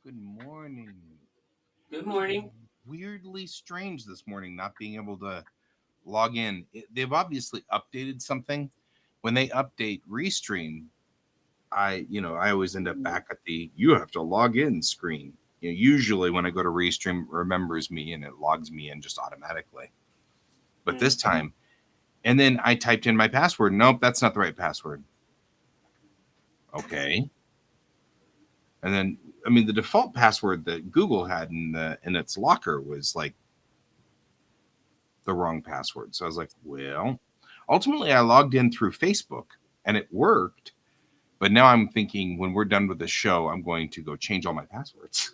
Good morning. Good It was morning. weirdly strange this morning not being able to log in. They've obviously updated something. When they update Restream, I always end up back at the you have to log in screen. Usually when I go to Restream, it remembers me and it logs me in just automatically. But this time, and then I typed in my password. Nope, that's not the right password. Okay. And then the default password that Google had in its locker was like the wrong password. So I was like, well, ultimately I logged in through Facebook and it worked. But now I'm thinking when we're done with the show, I'm going to go change all my passwords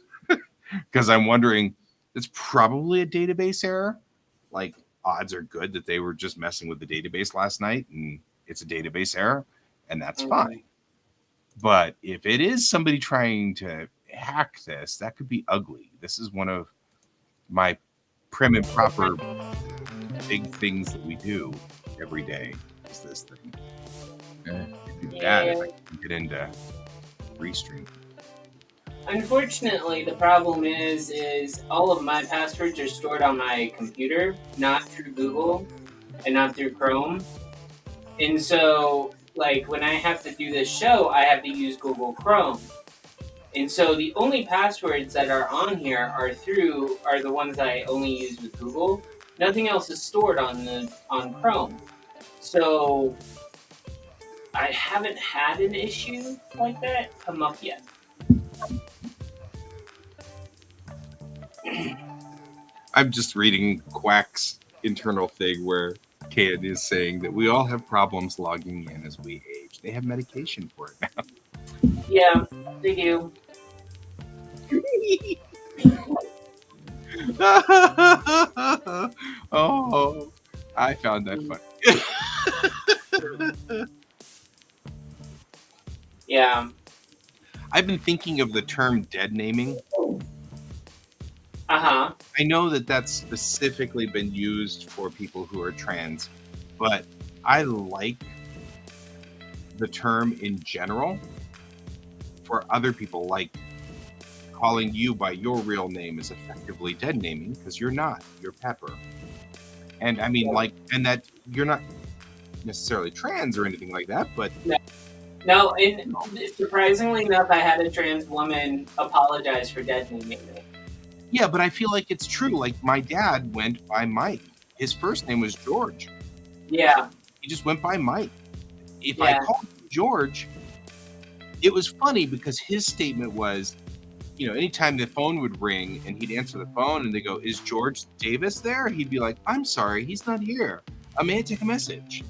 because I'm wondering it's probably a database error. Like odds are good that they were just messing with the database last night and it's a database error and that's fine. But if it is somebody trying to hack this, that could be ugly. This is one of my prim and proper big things that we do every day is this thing. It'd be bad if Yeah. I can get into Restream. Unfortunately, the problem is all of my passwords are stored on my computer, not through Google and not through Chrome. And so, like when I have to do this show, I have to use Google Chrome. And so the only passwords that are on here are the ones that I only use with Google. Nothing else is stored on Chrome. So I haven't had an issue like that come up yet. I'm just reading Quack's internal thing where Ken is saying that we all have problems logging in as we age. They have medication for it now. Yeah, they do. Oh, I found that funny. Yeah. I've been thinking of the term dead naming. Uh-huh. I know that that's specifically been used for people who are trans, but I like the term in general for other people, like calling you by your real name is effectively dead naming because you're not. You're Pepper. And I mean, and that you're not necessarily trans or anything like that, but No, no, and surprisingly enough, I had a trans woman apologize for dead naming me. yeah, but I feel like it's true. Like my dad went by Mike. His first name was George. Yeah, He just went by Mike. If I yeah, called him George, it was funny because his statement was, anytime the phone would ring and he'd answer the phone and they go, "Is George Davis there?" He'd be like, "I'm sorry, he's not here. May I take a message?"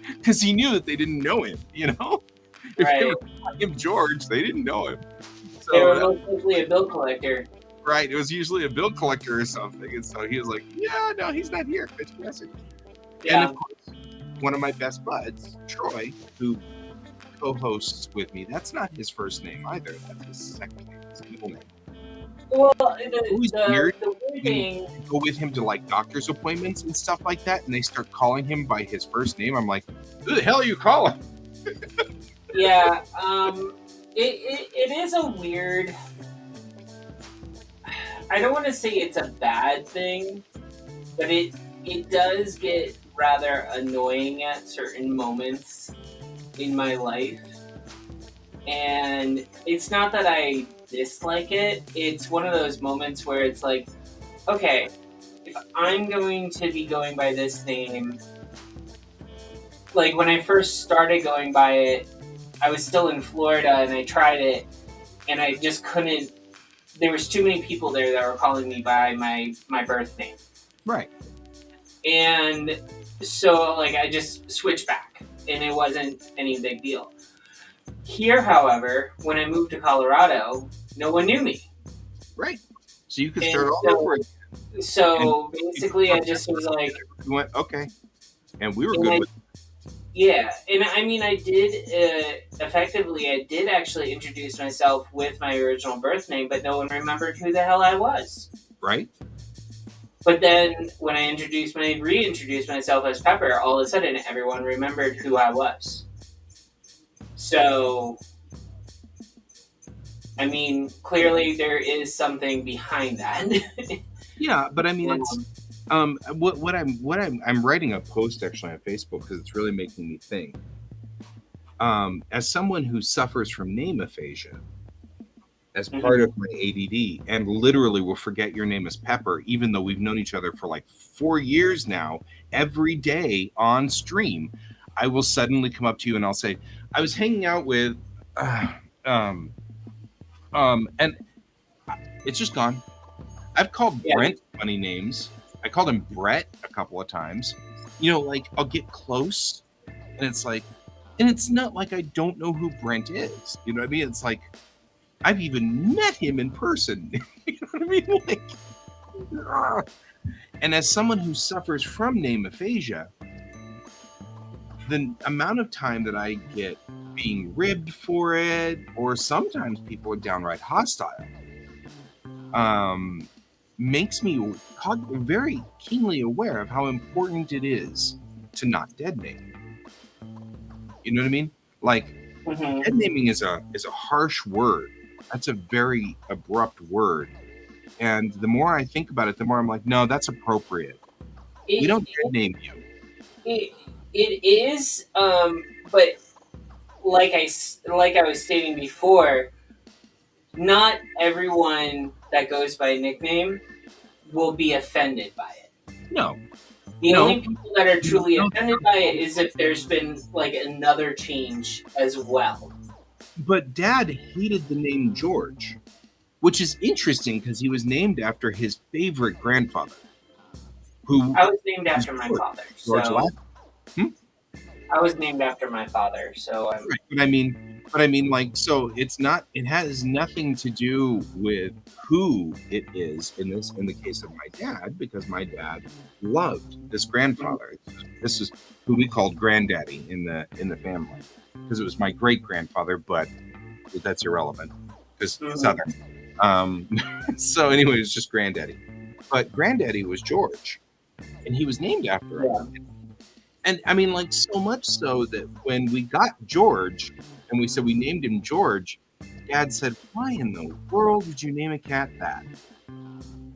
Because he knew that they didn't know him, If they right. were calling him George, they didn't know him. They So were most likely a bill collector. right, it was usually a bill collector or something. And so he was like, "Yeah, no, he's not here. Fetch a message." And Yeah. of course, one of my best buds, Troy, who co-hosts with me, that's not his first name either. That's his second name, his middle name. Well, It's always weird the weird when you thing, go with him to like doctor's appointments and stuff like that, and they start calling him by his first name. I'm like, "Who the hell are you calling?" yeah, it is a weird. I don't want to say it's a bad thing, but it does get rather annoying at certain moments in my life. And it's not that I dislike it, it's one of those moments where it's like, okay, if I'm going to be going by this name, like when I first started going by it, I was still in Florida and I tried it and I just couldn't. There was too many people there that were calling me by my birth name. Right. And so like I just switched back and it wasn't any big deal. Here, however, when I moved to Colorado, no one knew me. Right. So you could And start all over so again. And so basically I just was like, we went, okay. And we were and good I, with yeah, and I mean I did effectively I did actually introduce myself with my original birth name, but no one remembered who the hell I was. right? But then when I reintroduced myself as Pepper, all of a sudden everyone remembered who I was. So I mean, clearly there is something behind that. Yeah, but I mean, it's um, I'm writing a post actually on Facebook because it's really making me think. As someone who suffers from name aphasia as part mhm. of my ADD, and literally will forget your name is Pepper, even though we've known each other for like 4 years now, every day on stream, I will suddenly come up to you and I'll say, "I was hanging out with," uh, um, and it's just gone. I've called Yeah. Brent funny names. I called him Brett a couple of times. You know, like I'll get close and it's like, and it's not like I don't know who Brent is. You know what I mean? It's like I've even met him in person. You know what I mean? Like, ugh. And as someone who suffers from name aphasia, the amount of time that I get being ribbed for it, or sometimes people are downright hostile, um, makes me very keenly aware of how important it is to not dead name. You know what I mean? Like Hmm. dead naming is a harsh word. That's a very abrupt word. And the more I think about it, the more I'm like, no, that's appropriate. We It, don't dead name you. it it is, but like I was stating before, not everyone that goes by nickname will be offended by it. No, The no, only people that are truly no. offended by it is if there's been like another change as well. But Dad hated the name George, which is interesting because he was named after his favorite grandfather, who I was named was after my George. father, George so Latin. Hmm? I was named after my father, so Right. But I mean, like, so it's not. It has nothing to do with who it is in this. In the case of my dad, because my dad loved this grandfather. This is who we called granddaddy in the family, because it was my great grandfather, but that's irrelevant because mhm. Southern. Um, so anyway, it's just granddaddy. But granddaddy was George, and he was named after him. Yeah, And I mean, like, so much so that when we got George and we said we named him George, Dad said, "Why in the world did you name a cat that?"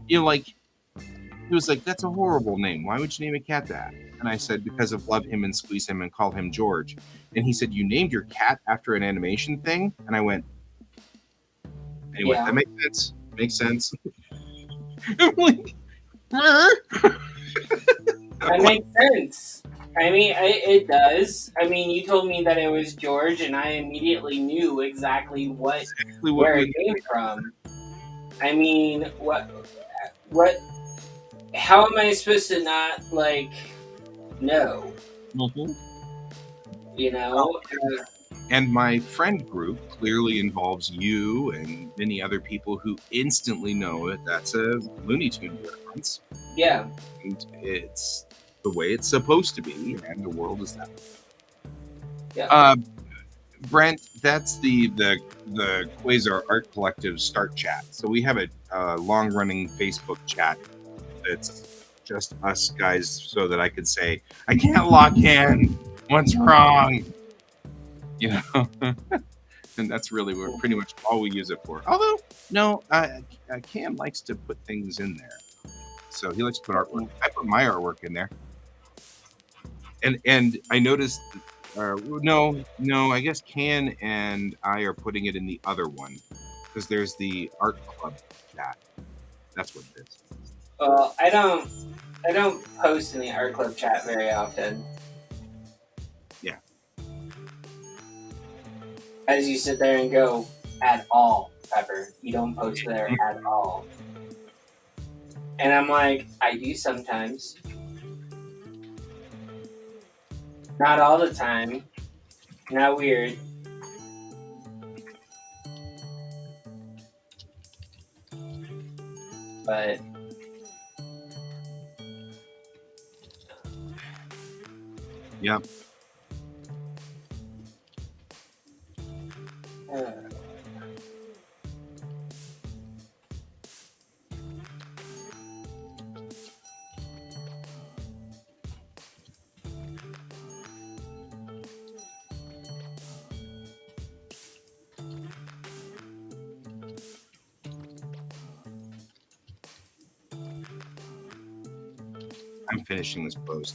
You know, like, he was like, "That's a horrible name. Why would you name a cat that?" And I said, "Because of love him and squeeze him and call him George." And he said, "You named your cat after an animation thing?" And I went, "Anyway, that yeah, makes sense. Makes sense." I'm like, "Huh?" I'm that like, makes sense. I mean, it does. I mean, you told me that it was George, and I immediately knew exactly exactly what where it we. came from. I mean, what? How am I supposed to not like know? Mhm. You know? And my friend group clearly involves you and many other people who instantly know that that's a Looney Tune reference. Yeah, And it's the way it's supposed to be, and the world is that. yeah. Uh, Brent, that's the Quasar Art Collective start chat. So we have a long running Facebook chat that's just us guys, so that I could say I can't lock in. What's wrong? You know. And that's really what pretty much all we use it for. Although, no, Cam likes to put things in there, so he likes to put artwork. I put my artwork in there, and I noticed. No, I guess Can and I are putting it in the other one because there's the art club chat. That's what it is. Well, I don't post in the art club chat very often. Yeah. As you sit there and go, at all, Pepper. You don't post there at all. And I'm like, I do sometimes. Not all the time. Not weird. But Yeah. uh, I'm finishing this post.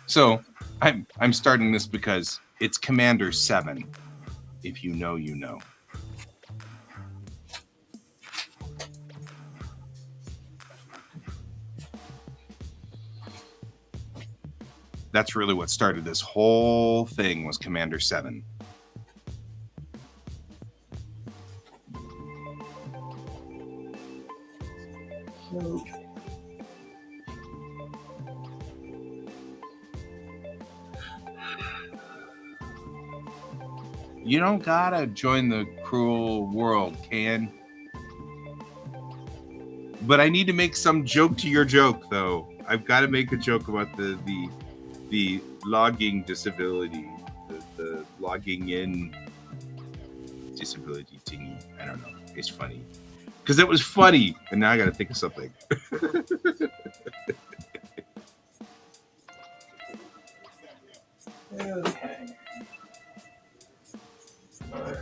So I'm starting this because it's Commander 7. If you know, you know. That's really what started this whole thing, was Commander 7. You don't gotta join the cruel world, Can. But I need to make some joke to your joke, though. I've got to make a joke about the logging disability, the logging in disability thingy. I don't know. It's funny because it was funny, and now I got to think of something. Okay. All right.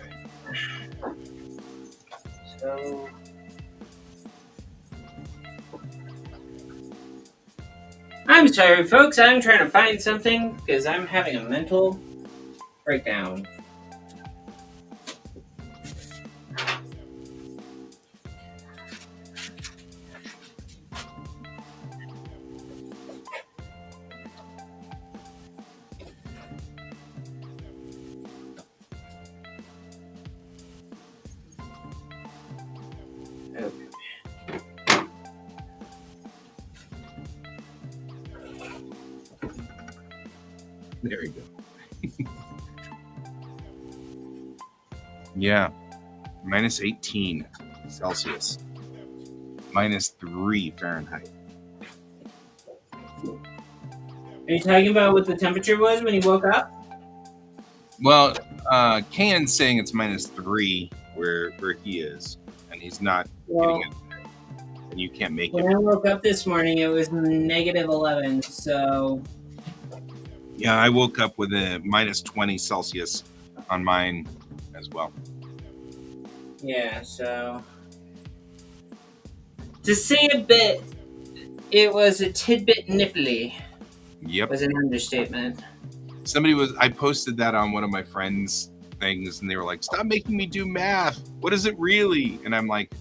So. I'm sorry, folks. I'm trying to find something because I'm having a mental breakdown. Okay. There you go. Yeah. Minus 18 Celsius. Minus 3 Fahrenheit. Are you talking about what the temperature was when you woke up? Well, Can's saying it's minus 3 where he is, and he's not Well, getting it. And you can't make it. when I woke up this morning, it was -11. So. Yeah, I woke up with a minus 20 Celsius on mine as well. Yeah, so. To say a bit, it was a tidbit nipply. Yep. Was an understatement. I posted that on one of my friends' things, and they were like, "Stop making me do math. What is it really?" And I'm like,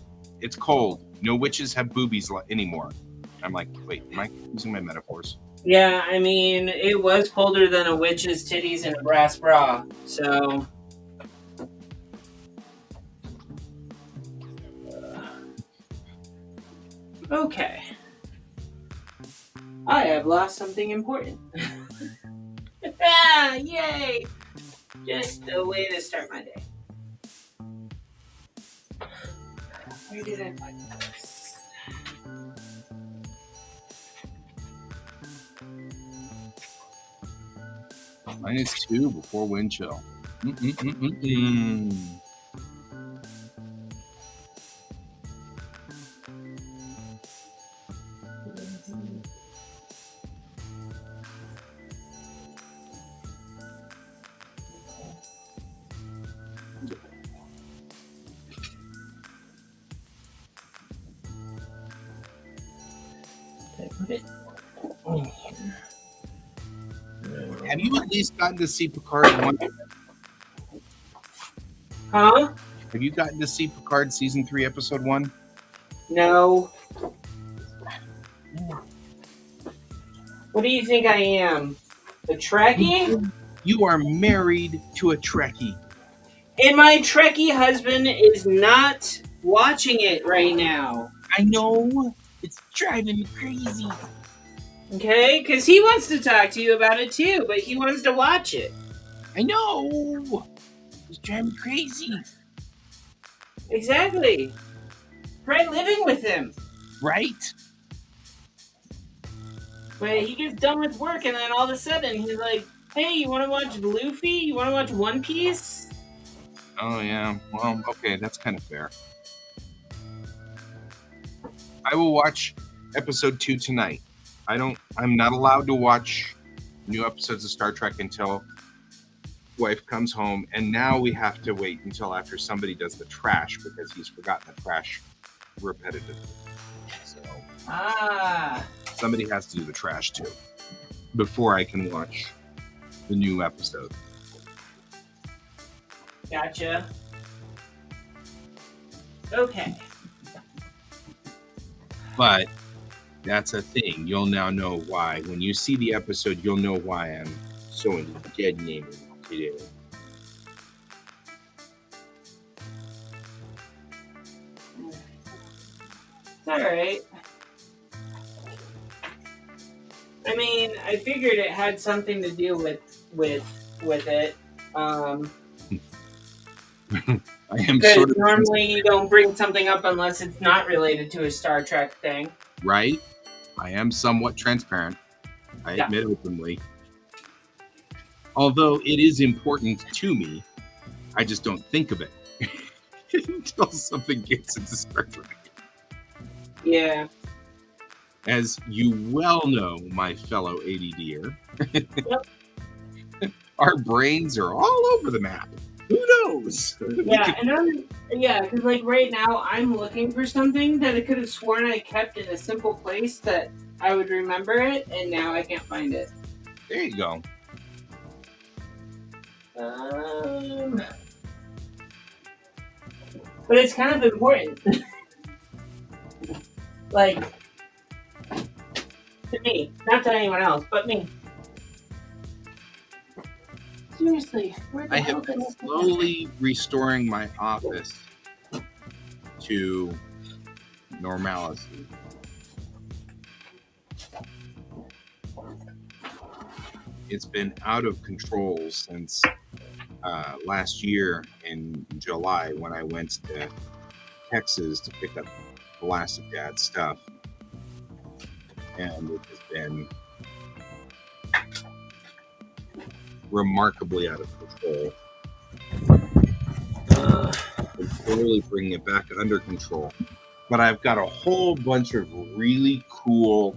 "It's cold. No witches have boobies anymore." I'm like, "Wait, am I using my metaphors?" Yeah, I mean, it was colder than a witch's titties in a brass bra, so. Okay. I have lost something important. Ah, yay! Just a way to start my day. Where did I put this? -2 before wind chill. Mm-mm-mm-mm-mm. Put it in here. Have you at least gotten to see Picard 1? Huh? Have you gotten to see Picard season 3, episode 1? No. What do you think I am? A Trekkie? You are married to a Trekkie. And my Trekkie husband is not watching it right now. I know. It's driving me crazy. Okay? Because he wants to talk to you about it too, but he wants to watch it. I know. It's driving me crazy. Exactly. Try living with him. Right? But he gets done with work, and then all of a sudden he's like, "Hey, you want to watch Luffy? You want to watch One Piece?" Oh, yeah. Well, okay. That's kind of fair. I will watch episode 2 tonight. I'm not allowed to watch new episodes of Star Trek until wife comes home, and now we have to wait until after somebody does the trash because he's forgotten the trash repetitively. So somebody has to do the trash too before I can watch the new episode. Gotcha. Okay. But that's a thing. You'll now know why. When you see the episode, you'll know why I'm so into dead naming today. It's alright. I mean, I figured it had something to do with it. I am Because sort of normally you don't bring something up unless it's not related to a Star Trek thing. right. I am somewhat transparent. I admit openly. Although it is important to me, I just don't think of it until something gets into Star Trek. Yeah. As you well know, my fellow ADDer, our brains are all over the map. Who knows? Yeah, because like right now I'm looking for something that I could have sworn I kept in a simple place that I would remember it, and now I can't find it. There you go. But it's kind of important. Like, to me. Not to anyone else, but me. Seriously, where the I hell have did been I slowly restoring my office to normalcy. It's been out of control since last year in July when I went to Texas to pick up the last of Dad's stuff. And it has been remarkably out of control. I'm slowly bringing it back under control. But I've got a whole bunch of really cool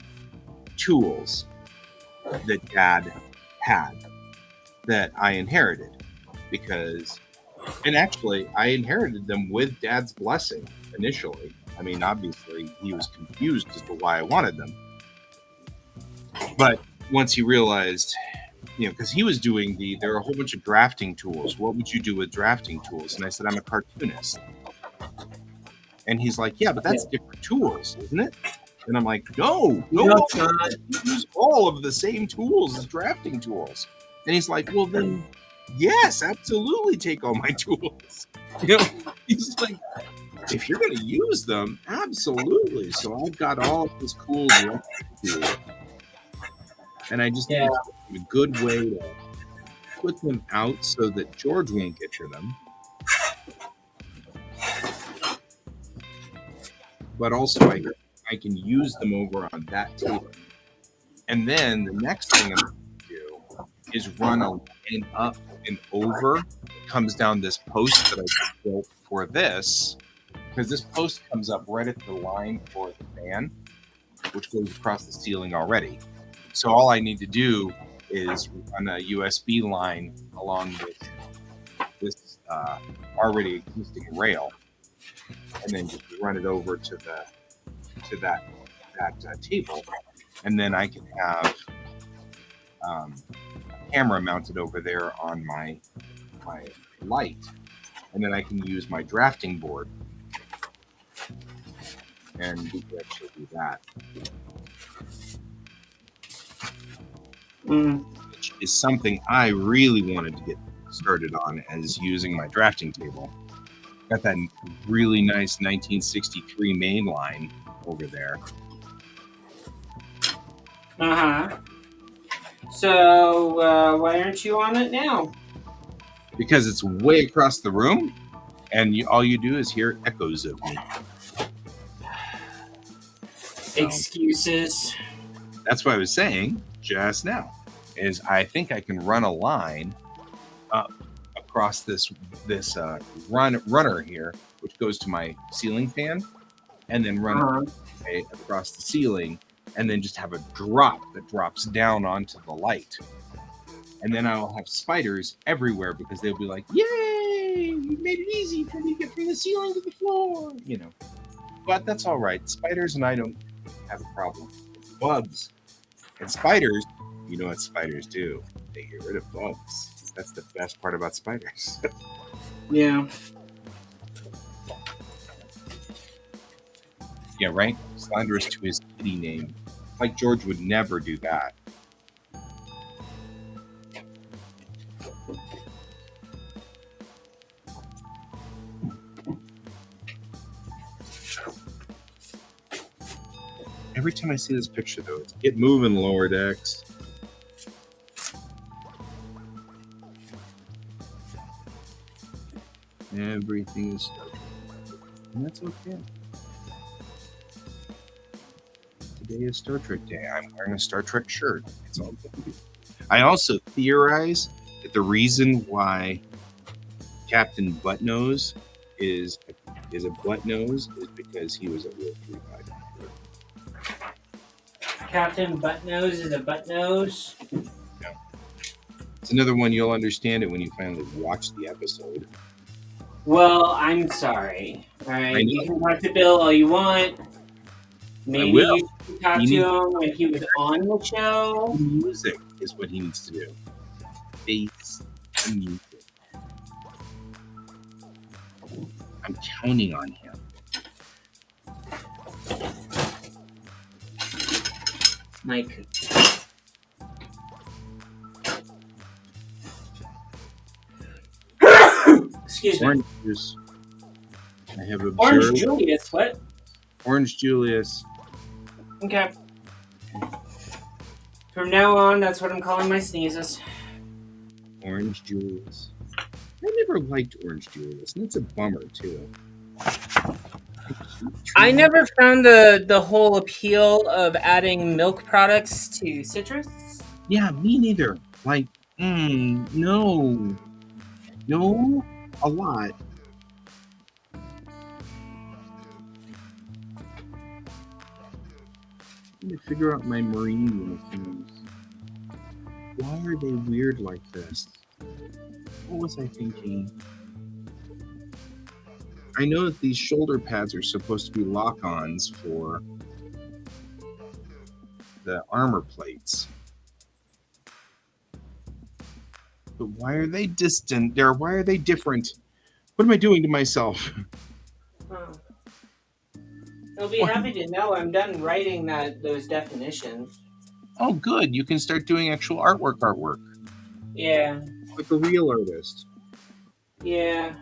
tools that Dad had that I inherited because, and actually I inherited them with Dad's blessing initially. I mean, obviously he was confused as to why I wanted them. But once he realized, because he was doing there are a whole bunch of drafting tools. What would you do with drafting tools? And I said, I'm a cartoonist. And he's like, yeah, but that's different tools, isn't it? And I'm like, no, it's not. You use all of the same tools as drafting tools. And he's like, well, then, yes, absolutely take all my tools. He's like, if you're going to use them, absolutely. So I've got all of this cool tools. And I just need a good way to put them out so that George won't get to them. But also I can use them over on that table. And then the next thing I'm going to do is run a line up and over. It comes down this post that I built for this, because this post comes up right at the line for the fan, which goes across the ceiling already. So all I need to do is run a USB line along this already existing rail, and then just run it over to that table, and then I can have a camera mounted over there on my light, and then I can use my drafting board, and we can actually do that. Which is something I really wanted to get started on as using my drafting table. Got that really nice 1963 main line over there. Uh-huh. So, why aren't you on it now? Because it's way across the room, and all you do is hear echoes of me. So, Excuses. that's what I was saying just now, is I think I can run a line up across this runner here, which goes to my ceiling fan, and then run Uh-huh. across the ceiling, and then just have a drop that drops down onto the light. And then I'll have spiders everywhere because they'll be like, "Yay! You made it easy for me to get from the ceiling to the floor," you know. But that's all right. Spiders and I don't have a problem. It's bugs and spiders. You know what spiders do? They get rid of bugs. That's the best part about spiders. Yeah. Yeah, right? Slanderous to his kitty name. Like George would never do that. Every time I see this picture, though, it's get moving, lower decks. Everything is Star Trek. And that's okay. Today is Star Trek Day. I'm wearing a Star Trek shirt. It's all good. I also theorize that the reason why Captain Buttnose is a buttnose is because he was a real 3-5. Captain Buttnose is a buttnose. Yeah. It's another one you'll understand it when you finally watch the episode. Well, I'm sorry. Alright, you can talk to Bill all you want. Maybe you should talk to him when he was on the show. Music is what he needs to do. Face the music. I'm counting on him. Like, excuse me. Orange juice. I have observed. Orange Julius, what? Orange Julius. Okay. From now on, that's what I'm calling my sneezes. Orange Julius. I never liked Orange Julius, and it's a bummer too. I never found the whole appeal of adding milk products to citrus. Yeah, me neither. Like, no, a lot. I'm gonna figure out my marine uniforms. Why are they weird like this? What was I thinking? I know that these shoulder pads are supposed to be lock-ons for the armor plates. But why are they distant? Why are they different? What am I doing to myself? Oh. You'll be happy to know I'm done writing those definitions. Oh, good. You can start doing actual artwork. Yeah. Like a real artist. Yeah.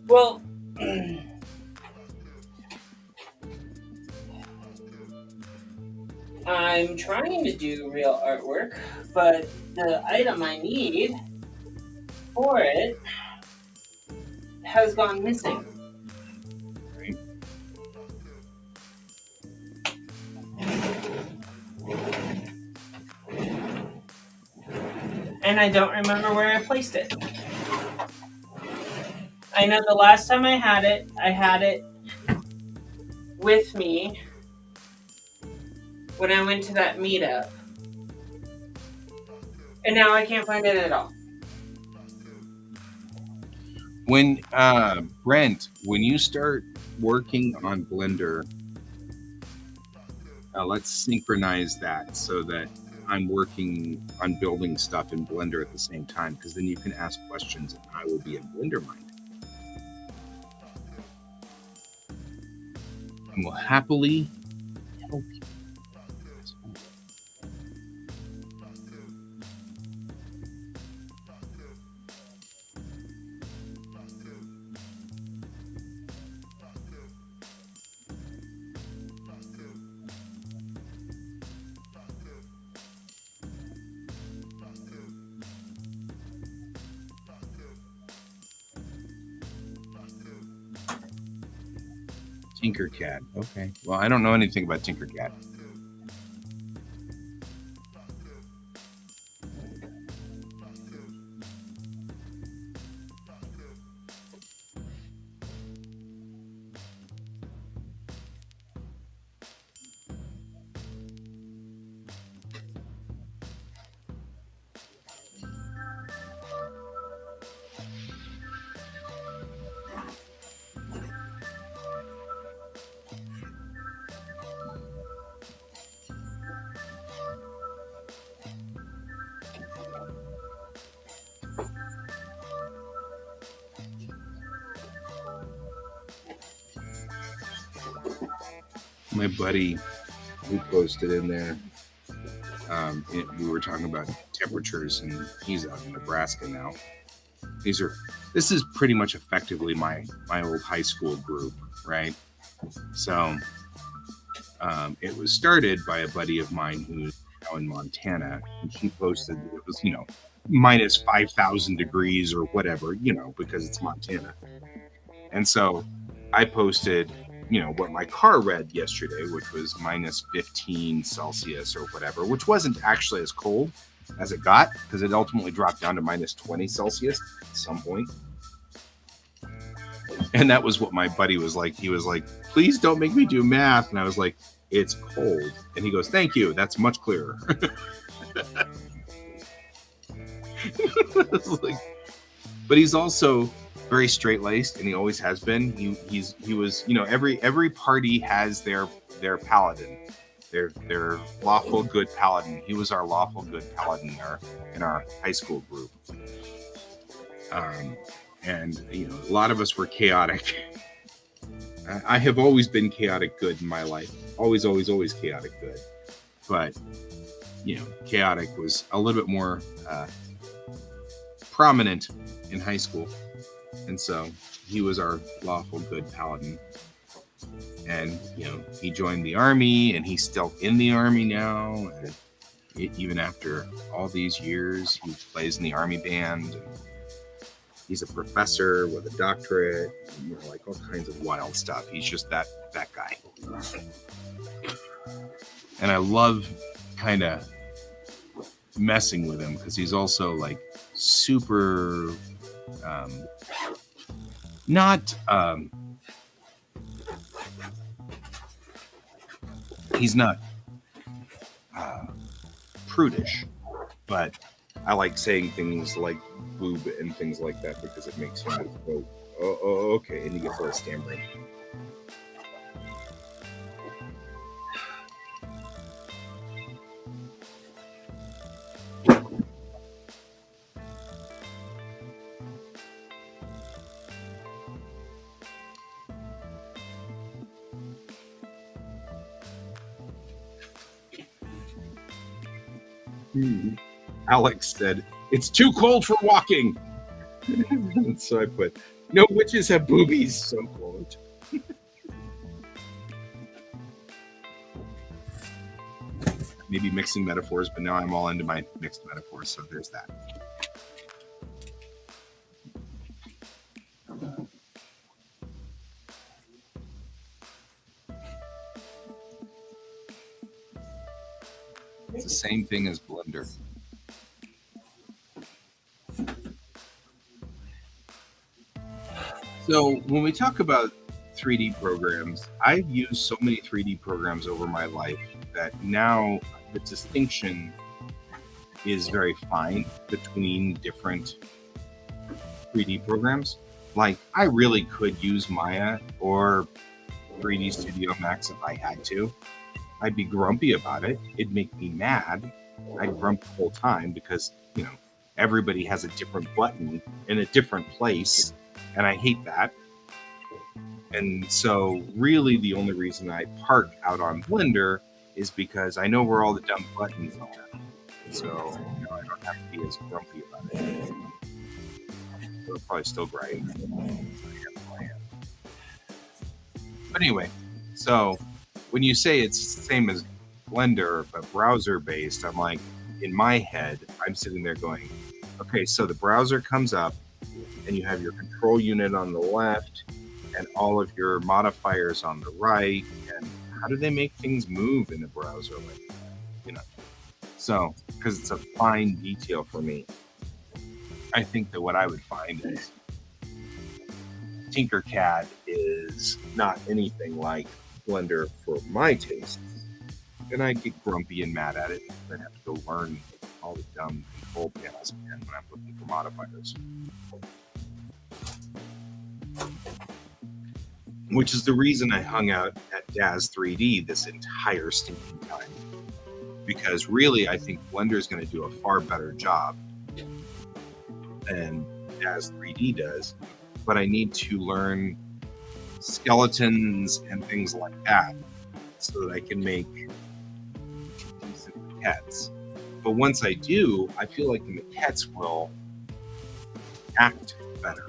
Well, I'm trying to do real artwork, but the item I need for it has gone missing. Right. And I don't remember where I placed it. I know the last time I had it with me when I went to that meetup. And now I can't find it at all. When Brent, when you start working on Blender, let's synchronize that so that I'm working on building stuff in Blender at the same time, because then you can ask questions and I will be in Blender mind. And will happily help you. Tinkercad. Okay. Well, I don't know anything about Tinkercad. My buddy who posted in there, we were talking about temperatures, and he's out in Nebraska now. These are this is pretty much effectively my old high school group, right? So it was started by a buddy of mine who's now in Montana, and she posted that it was minus 5,000 degrees or whatever, because it's Montana. And so I posted, what my car read yesterday, which was minus 15 Celsius or whatever, which wasn't actually as cold as it got because it ultimately dropped down to minus 20 Celsius at some point. And that was what my buddy was like. He was like, please don't make me do math. And I was like, it's cold. And he goes, thank you. That's much clearer. Like, but he's also very straight laced, and he always has been. He was every party has their paladin, their lawful good paladin. He was our lawful good paladin in our high school group. And a lot of us were chaotic. I have always been chaotic good in my life. Always chaotic good. But chaotic was a little bit more prominent in high school, and so he was our lawful good paladin. And he joined the army, and he's still in the army now. And even after all these years, he plays in the army band. And he's a professor with a doctorate, like all kinds of wild stuff. He's just that guy. And I love kind of messing with him because he's also like super not he's not prudish, but I like saying things like boob and things like that because it makes him go, oh, okay, and he gets a little stammering. Alex said, it's too cold for walking. So I put, no witches have boobies, so quote. Maybe mixing metaphors, but now I'm all into my mixed metaphors, so there's that. It's the same thing as Blender. So when we talk about 3D programs, I've used so many 3D programs over my life that now the distinction is very fine between different 3D programs. Like, I really could use Maya or 3D Studio Max if I had to. I'd be grumpy about it. It'd make me mad. I'd grump the whole time because, everybody has a different button in a different place, and I hate that. And so really the only reason I park out on Blender is because I know where all the dumb buttons are. So I don't have to be as grumpy about it. They'll probably still grind. But anyway, so when you say it's the same as Blender but browser based, I'm like, in my head, I'm sitting there going, okay, so the browser comes up and you have your control unit on the left and all of your modifiers on the right, and how do they make things move in the browser like that? You know, so because it's a fine detail for me, I think that what I would find is Tinkercad is not anything like Blender for my taste, and I get grumpy and mad at it. I have to go learn all the dumb control panels again when I'm looking for modifiers. Which is the reason I hung out at Daz 3D this entire stinking time. Because really, I think Blender is going to do a far better job than Daz 3D does. But I need to learn skeletons and things like that so that I can make decent maquettes. But once I do, I feel like the maquettes will act better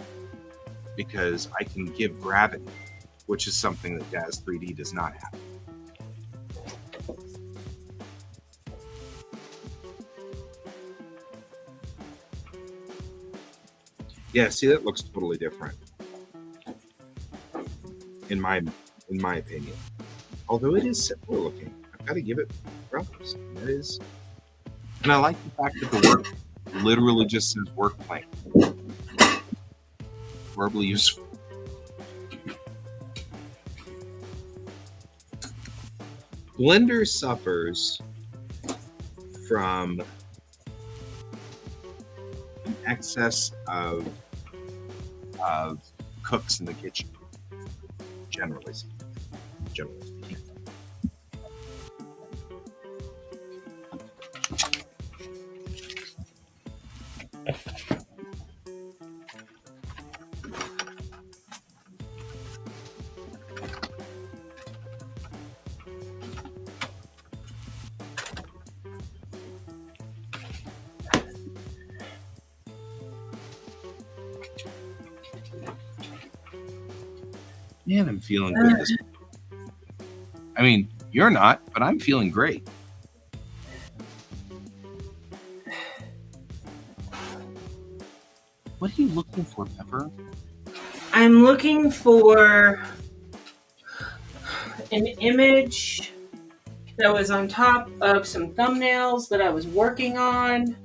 because I can give gravity, which is something that Daz 3D does not have. Yeah, see, that looks totally different, in my opinion. Although it is similar looking, I've got to give it props. That is, and I like the fact that the work literally just says work plan. Verbally useful. Blender suffers from an excess of cooks in the kitchen, generally speaking. Man, I'm feeling good this morning. I mean, you're not, but I'm feeling great. What are you looking for, Pepper? I'm looking for an image that was on top of some thumbnails that I was working on.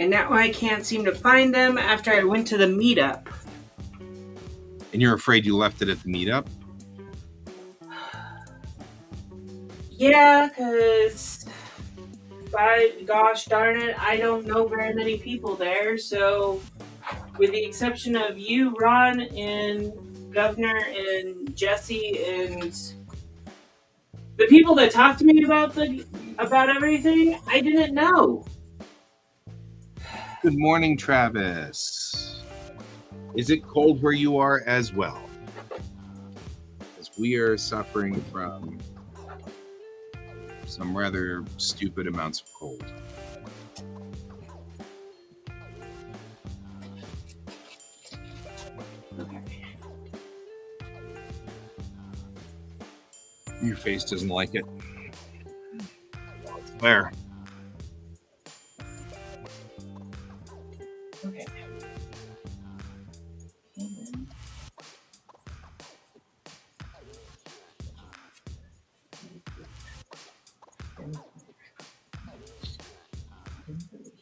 And now I can't seem to find them after I went to the meetup. And you're afraid you left it at the meetup? Yeah, because, by gosh darn it, I don't know very many people there. So, with the exception of you, Ron, and Governor, and Jesse, and the people that talked to me about everything, I didn't know. Good morning, Travis. Is it cold where you are as well? As we are suffering from some rather stupid amounts of cold. Okay. Your face doesn't like it. It's there. Okay.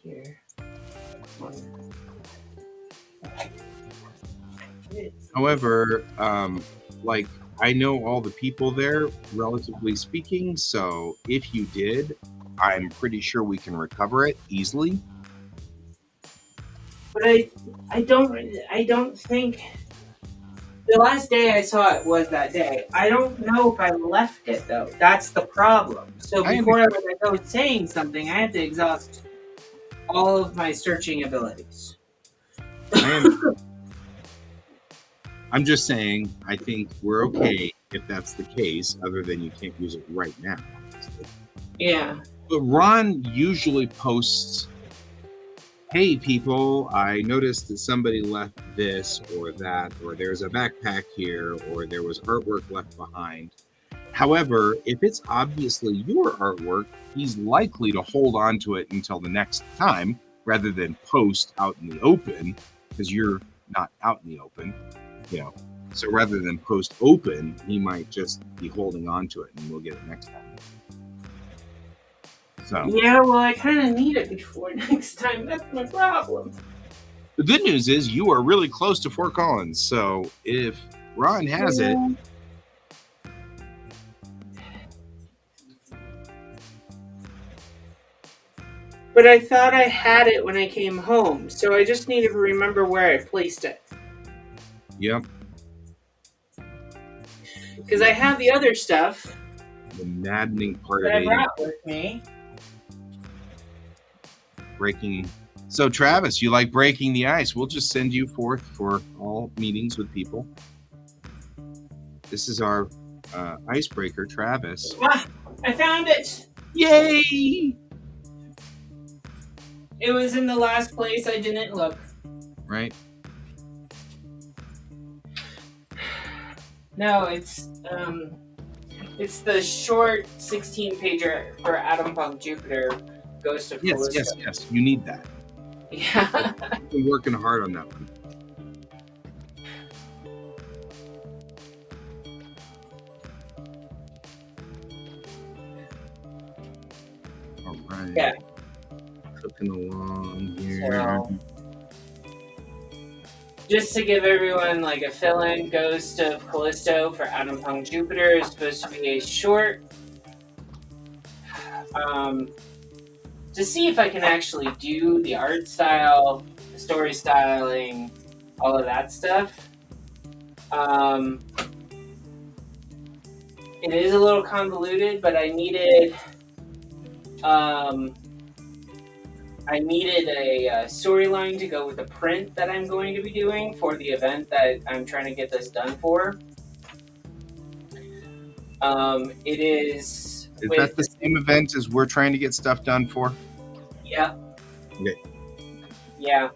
Here. However, like I know all the people there, relatively speaking. So if you did, I'm pretty sure we can recover it easily. But I don't think the last day I saw it was that day. I don't know if I left it though. That's the problem. So before I go saying something, I have to exhaust all of my searching abilities. I'm just saying, I think we're okay if that's the case, other than you can't use it right now. Yeah. But Ron usually posts, hey people, I noticed that somebody left this or that, or there's a backpack here, or there was artwork left behind. However, if it's obviously your artwork, he's likely to hold on to it until the next time rather than post out in the open, because you're not out in the open, you know. So rather than post open, he might just be holding on to it, and we'll get it next time. So Yeah, well, I kind of need it before next time. That's my problem. the good news is you are really close to Fort Collins. So if Ron has it, Yeah. But I thought I had it when I came home, so I just need to remember where I placed it. yep. Because I have the other stuff The maddening part that of I dating, brought with me. breaking. So Travis, you like breaking the ice? We'll just send you forth for all meetings with people. This is our icebreaker, Travis. Ah, I found it! Yay! It was in the last place I didn't look. Right? No, it's the short 16-pager for Atom Punk Jupiter Ghost of Yes, Callisto. yes. You need that. Yeah. I've been working hard on that one. All right. Yeah. Cooking along here. So, just to give everyone like a fill-in, Ghost of Callisto for Atom Punk Jupiter is supposed to be a short. To see if I can actually do the art style, the story styling, all of that stuff. It is a little convoluted, but I needed a storyline to go with the print that I'm going to be doing for the event that I'm trying to get this done for. It is. Is that the same event as we're trying to get stuff done for? Yeah. Okay. Yeah.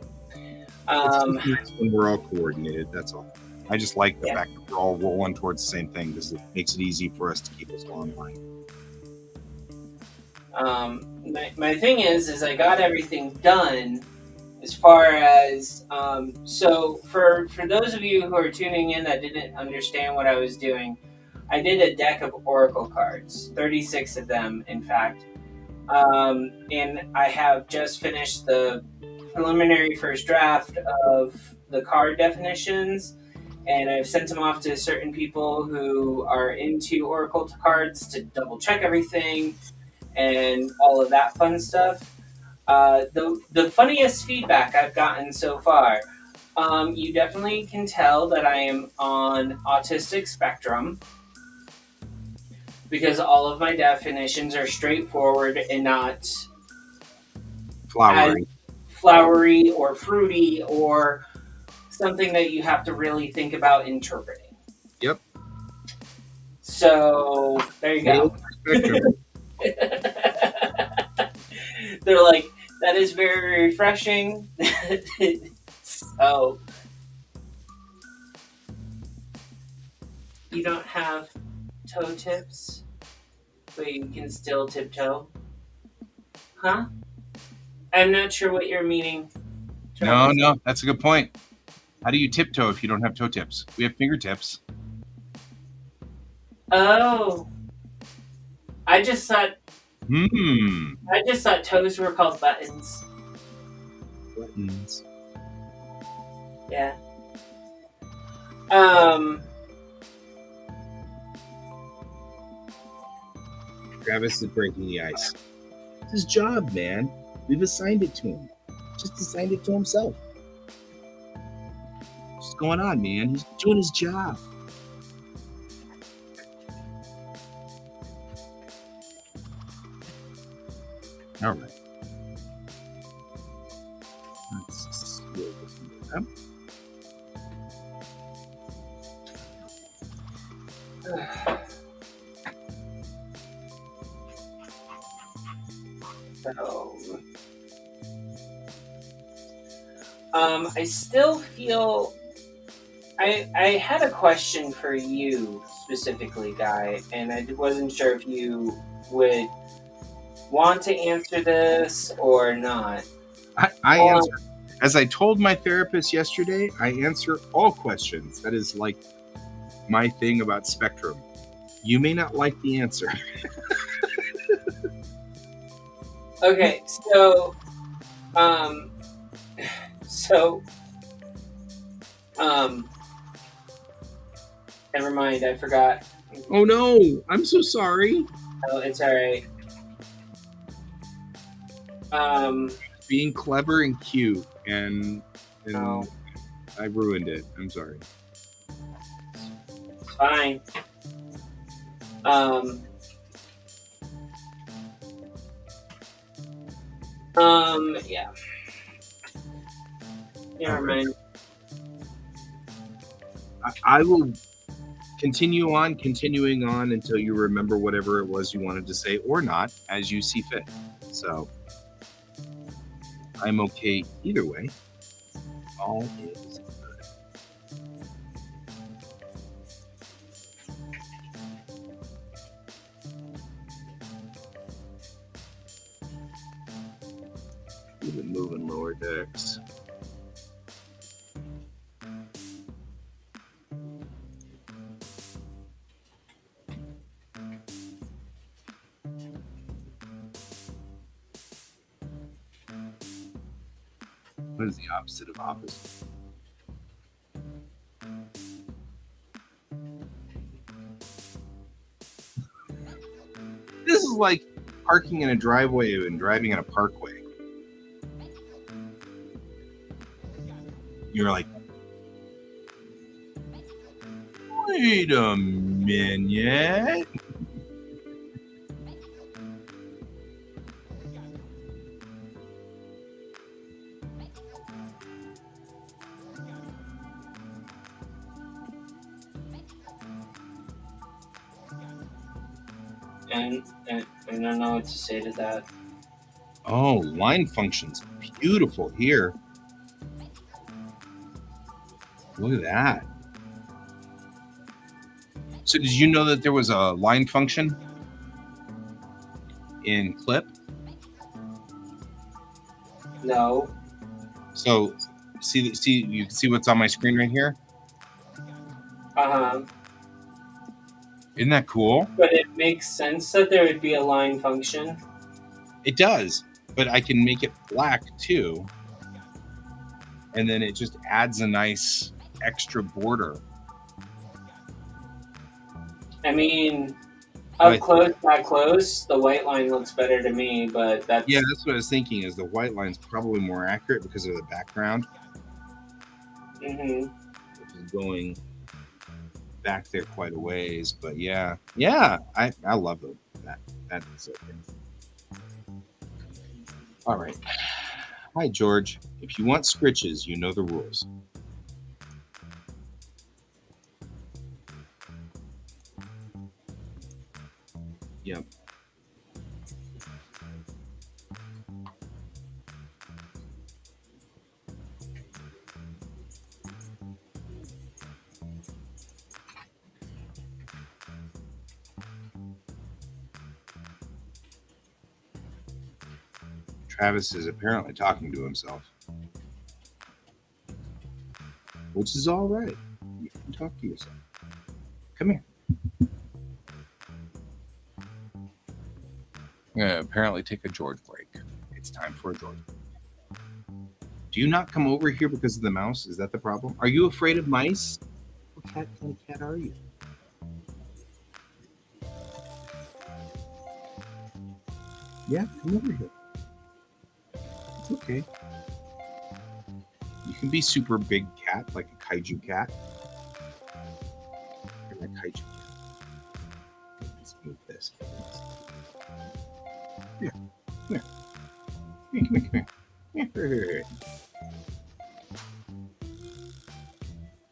It's just nice when we're all coordinated. That's all. I just like the fact that we're all rolling towards the same thing because it makes it easy for us to keep us on line. My thing is I got everything done as far as so for those of you who are tuning in that didn't understand what I was doing, I did a deck of Oracle cards, 36 of them, in fact, and I have just finished the preliminary first draft of the card definitions, and I've sent them off to certain people who are into Oracle cards to double check everything and all of that fun stuff. The funniest feedback I've gotten so far, you definitely can tell that I am on autistic spectrum because all of my definitions are straightforward and not flowery or fruity or something that you have to really think about interpreting. Yep. So there you go. They're like, that is very refreshing. So you don't have toe tips, but you can still tiptoe? Huh? I'm not sure what you're meaning. No, that's a good point. How do you tiptoe if you don't have toe tips? We have fingertips. Oh. I just thought toes were called buttons. Buttons. Yeah. Travis is breaking the ice. It's his job, man. We've assigned it to him. Just assigned it to himself. What's going on, man? He's doing his job. All right. Let's see what I still feel I had a question for you specifically, Guy, and I wasn't sure if you would want to answer this or not. I answer. As I told my therapist yesterday, I answer all questions. That is like my thing about Spectrum. You may not like the answer. Okay, um, so, um, never mind. I forgot. Oh no, I'm so sorry. Oh, it's all right. Um, Being clever and cute, and no, I ruined it. I'm sorry. it's fine. Um, yeah. Never Right. mind. I will continuing on until you remember whatever it was you wanted to say or not, as you see fit. So I'm okay either way. All is keep it moving, lower decks. What is the opposite of opposite? This is like parking in a driveway and driving in a parkway. You're like, wait a minute. And I don't know what to say to that. Oh, line functions beautiful here. Look at that. So did you know that there was a line function in Clip? No. So see you can see what's on my screen right here? Uh-huh. Isn't that cool? But it makes sense that there would be a line function. It does, but I can make it black too. And then it just adds a nice extra border. I mean, But that close, the white line looks better to me, but yeah, that's that's what I was thinking is the white line's probably more accurate because of the background, hmm which is going back there quite a ways. But yeah, I love that. That's okay. All right. Hi, George. If you want scritches, you know the rules. Yep. Travis is apparently talking to himself, which is all right. You can talk to yourself. Come here. I'm gonna apparently take a George break. It's time for a George break. Do you not come over here because of the mouse? Is that the problem? Are you afraid of mice? What kind of cat are you? Yeah, come over here. It's okay. You can be super big cat, like a kaiju cat. Or a kaiju cat. Let's move this. Here, come here. Here, come here, come here.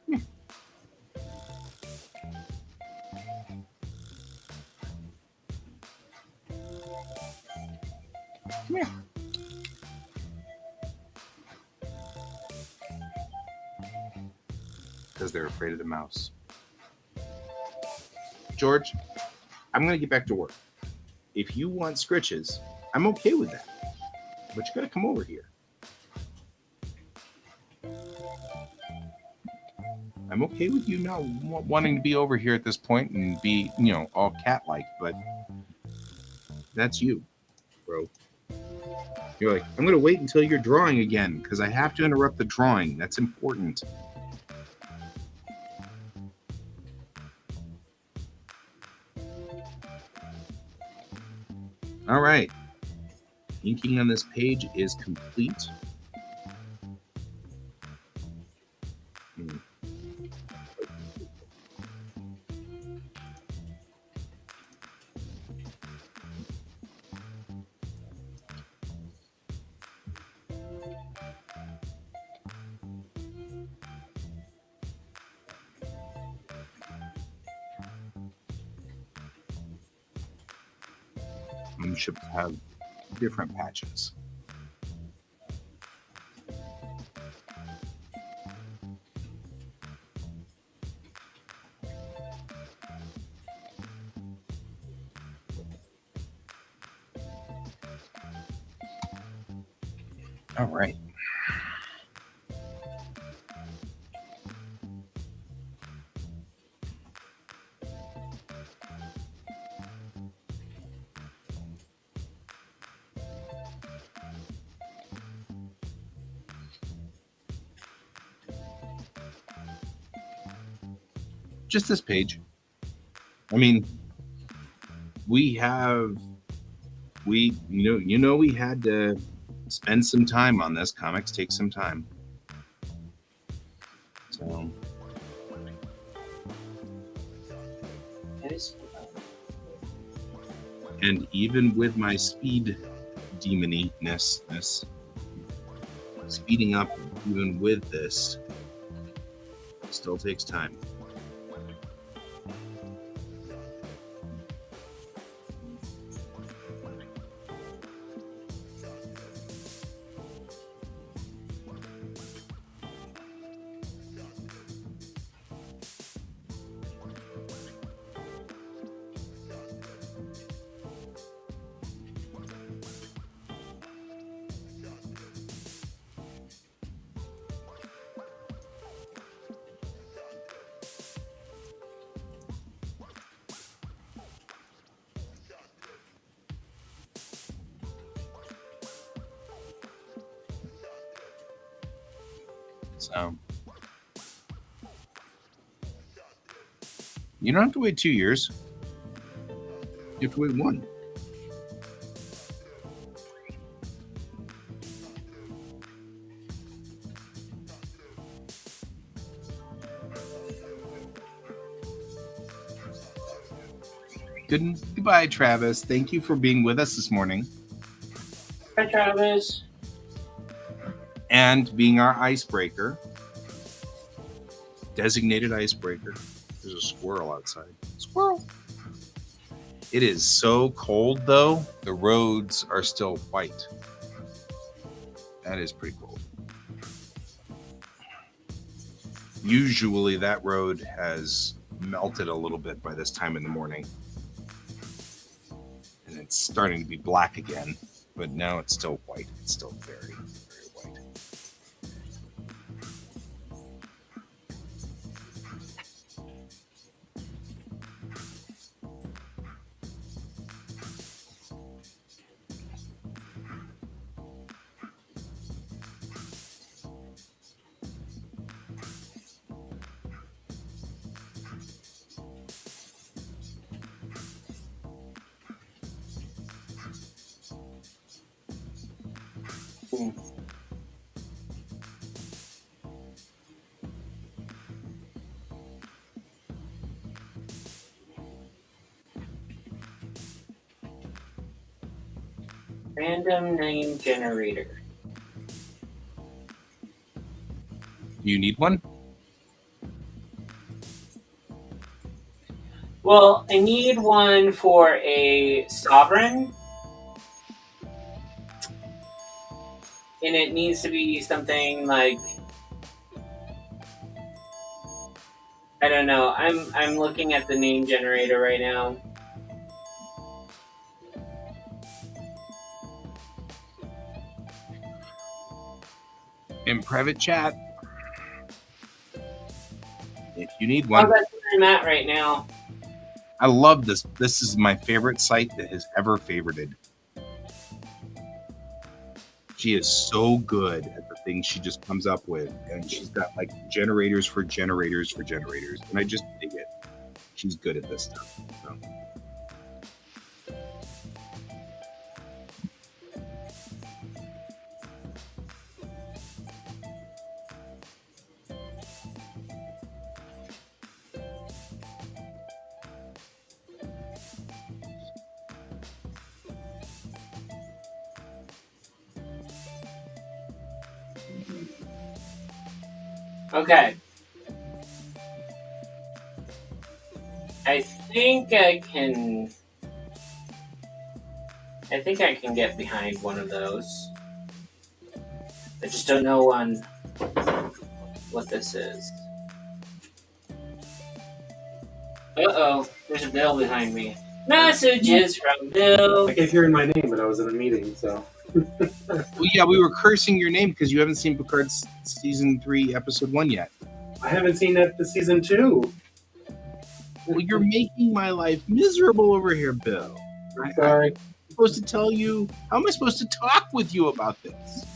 Here. Come here. Because they're afraid of the mouse. George, I'm going to get back to work. If you want scritches, I'm okay with that. But you got to come over here. I'm okay with you not wanting to be over here at this point and be, all cat-like, but that's you, bro. You're like, I'm gonna wait until you're drawing again because I have to interrupt the drawing. That's important. All right. Inking on this page is complete. Hmm. Should have different patches. All right. Just this page. I mean, we we had to spend some time on this. Comics take some time. So and even with my speed demoniness, speeding up even with this still takes time. So you don't have to wait 2 years. You have to wait 1. Goodbye, Travis. Thank you for being with us this morning. Hi, Travis. And being our icebreaker. Designated icebreaker. There's a squirrel outside. Squirrel. It is so cold, though. The roads are still white. That is pretty cold. Usually that road has melted a little bit by this time in the morning. And it's starting to be black again. But now it's still white. It's still very, very white. Random name generator. You need one? Well, I need one for a sovereign. And it needs to be something like, I don't know. I'm looking at the name generator right now. In private chat. You need Oh, one. that's where I'm at right now. I love this. This is my favorite site that has ever favorited. She is so good at the things she just comes up with, and she's got like generators for generators for generators, and I just dig it. She's good at this stuff. So. Okay. I think I can. I think I can get behind one of those. I just don't know on what this is. Uh-oh, there's a Bill behind me. Messages from Bill. I kept hearing my name, but I was in a meeting, so. Well, yeah, we were cursing your name because you haven't seen Picard's season 3, episode 1 yet. I haven't seen that to season 2. Well, you're making my life miserable over here, Bill. I'm sorry. I'm supposed to tell you. How am I supposed to talk with you about this?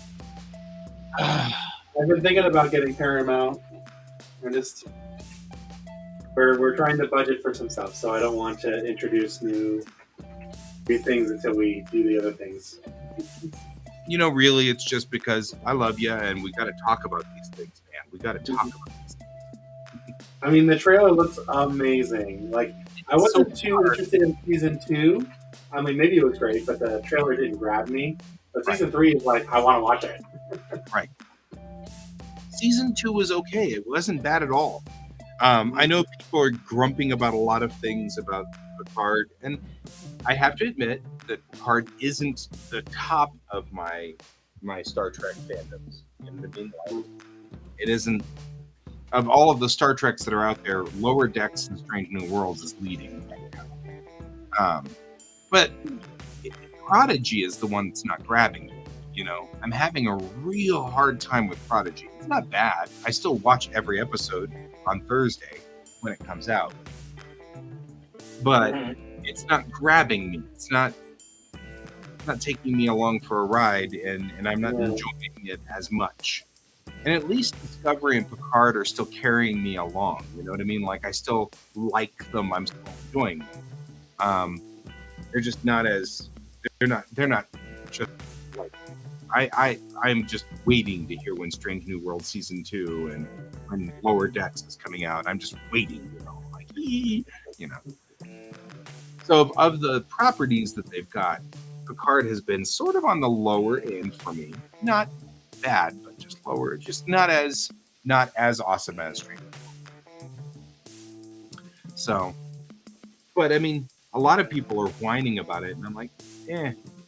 I've been thinking about getting Paramount. We're trying to budget for some stuff, so I don't want to introduce new things until we do the other things. You know, really, it's just because I love you, and we got to talk about these things, man. We got to talk about these things. I mean, the trailer looks amazing. Like, I wasn't too interested in season 2. I mean, maybe it was great, but the trailer didn't grab me. But season 3 is like, I want to watch it. Right. Season 2 was okay. It wasn't bad at all. I know people are grumping about a lot of things about Picard, and I have to admit that Picard isn't the top of my Star Trek fandoms. In the meanwhile, it isn't. Of all of the Star Treks that are out there, Lower Decks and Strange New Worlds is leading right now. But Prodigy is the one that's not grabbing me. You know, I'm having a real hard time with Prodigy. It's not bad. I still watch every episode on Thursday when it comes out. But it's not grabbing me. It's not taking me along for a ride, and I'm not enjoying it as much. And at least Discovery and Picard are still carrying me along. You know what I mean? Like, I still like them. I'm still enjoying them. They're just not as they're not just like I'm just waiting to hear when Strange New World season 2 and when Lower Decks is coming out. I'm just waiting, like So of the properties that they've got, Picard has been sort of on the lower end for me. Not bad, but just lower. Just not as awesome as Strange New World. So, but I mean, a lot of people are whining about it, and I'm like,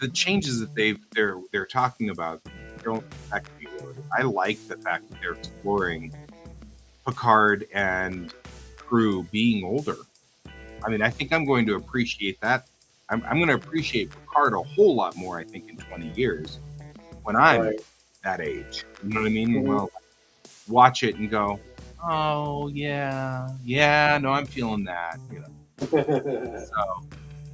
the changes that they're talking about don't affect me really. I like the fact that they're exploring Picard and crew being older. I mean, I think I'm going to appreciate that. I'm going to appreciate Picard a whole lot more, I think, in 20 years when I'm that age. You know what I mean? Mm-hmm. Well, watch it and go, oh, yeah, no, I'm feeling that, So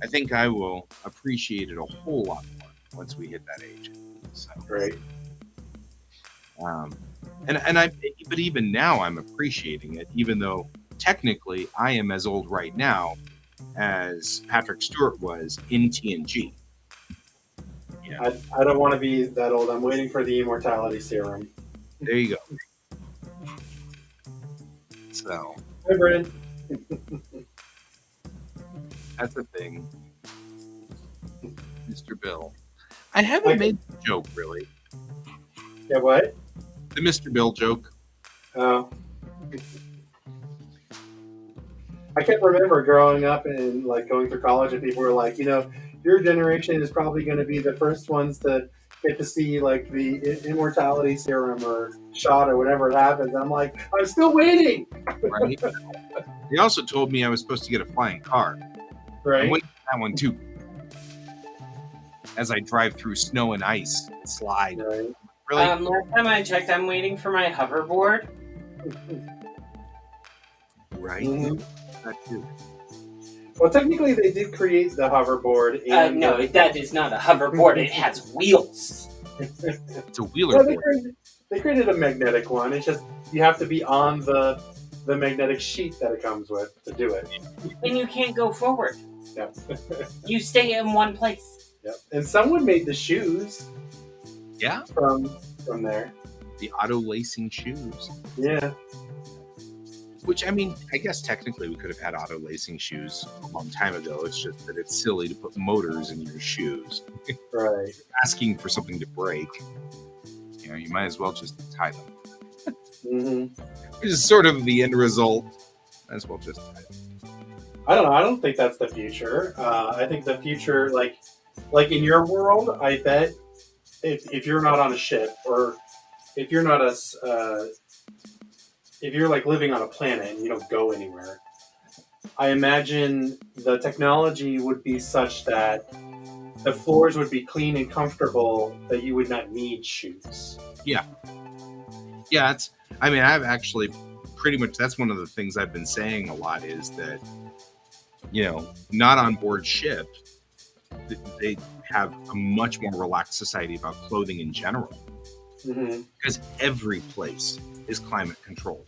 I think I will appreciate it a whole lot more once we hit that age. So, right. But even now I'm appreciating it, even though technically I am as old right now as Patrick Stewart was in TNG. Yeah. I don't want to be that old. I'm waiting for the immortality serum. There you go. So. Hi, Brent. That's the thing. Mr. Bill. I haven't made the joke, really. Yeah, what? The Mr. Bill joke. Oh. I can't remember growing up and like going through college, and people were like, your generation is probably going to be the first ones to get to see like the immortality serum or shot or whatever it happens. I'm like, I'm still waiting. Right. They also told me I was supposed to get a flying car. Right. I'm waiting for that one too. As I drive through snow and ice and slide. Right. Really? Last time I checked, I'm waiting for my hoverboard. right? Mhm. That too. Well, technically, they did create the hoverboard. And No, that is not a hoverboard. It has wheels. It's a wheeler well, board. they created a magnetic one. It's just you have to be on the magnetic sheet that it comes with to do it. And you can't go forward. Yep. You stay in one place. Yep. And someone made the shoes Yeah, from there. the auto lacing shoes. Yeah. Which, I mean, I guess technically we could have had auto lacing shoes a long time ago. It's just that it's silly to put motors in your shoes. Right. Asking for something to break, you know, you might as well just tie them. Hmm. Which is sort of the end result. Might as well just tie them. I don't know. I don't think that's the future. I think the future, like in your world, I bet if you're not on a ship or if you're not if you're like living on a planet and you don't go anywhere, I imagine the technology would be such that the floors would be clean and comfortable that you would not need shoes. Yeah, it's. I mean, I've actually pretty much. That's one of the things I've been saying a lot is that, you know, not on board ship, they have a much more relaxed society about clothing in general Hmm. because every place is climate controlled.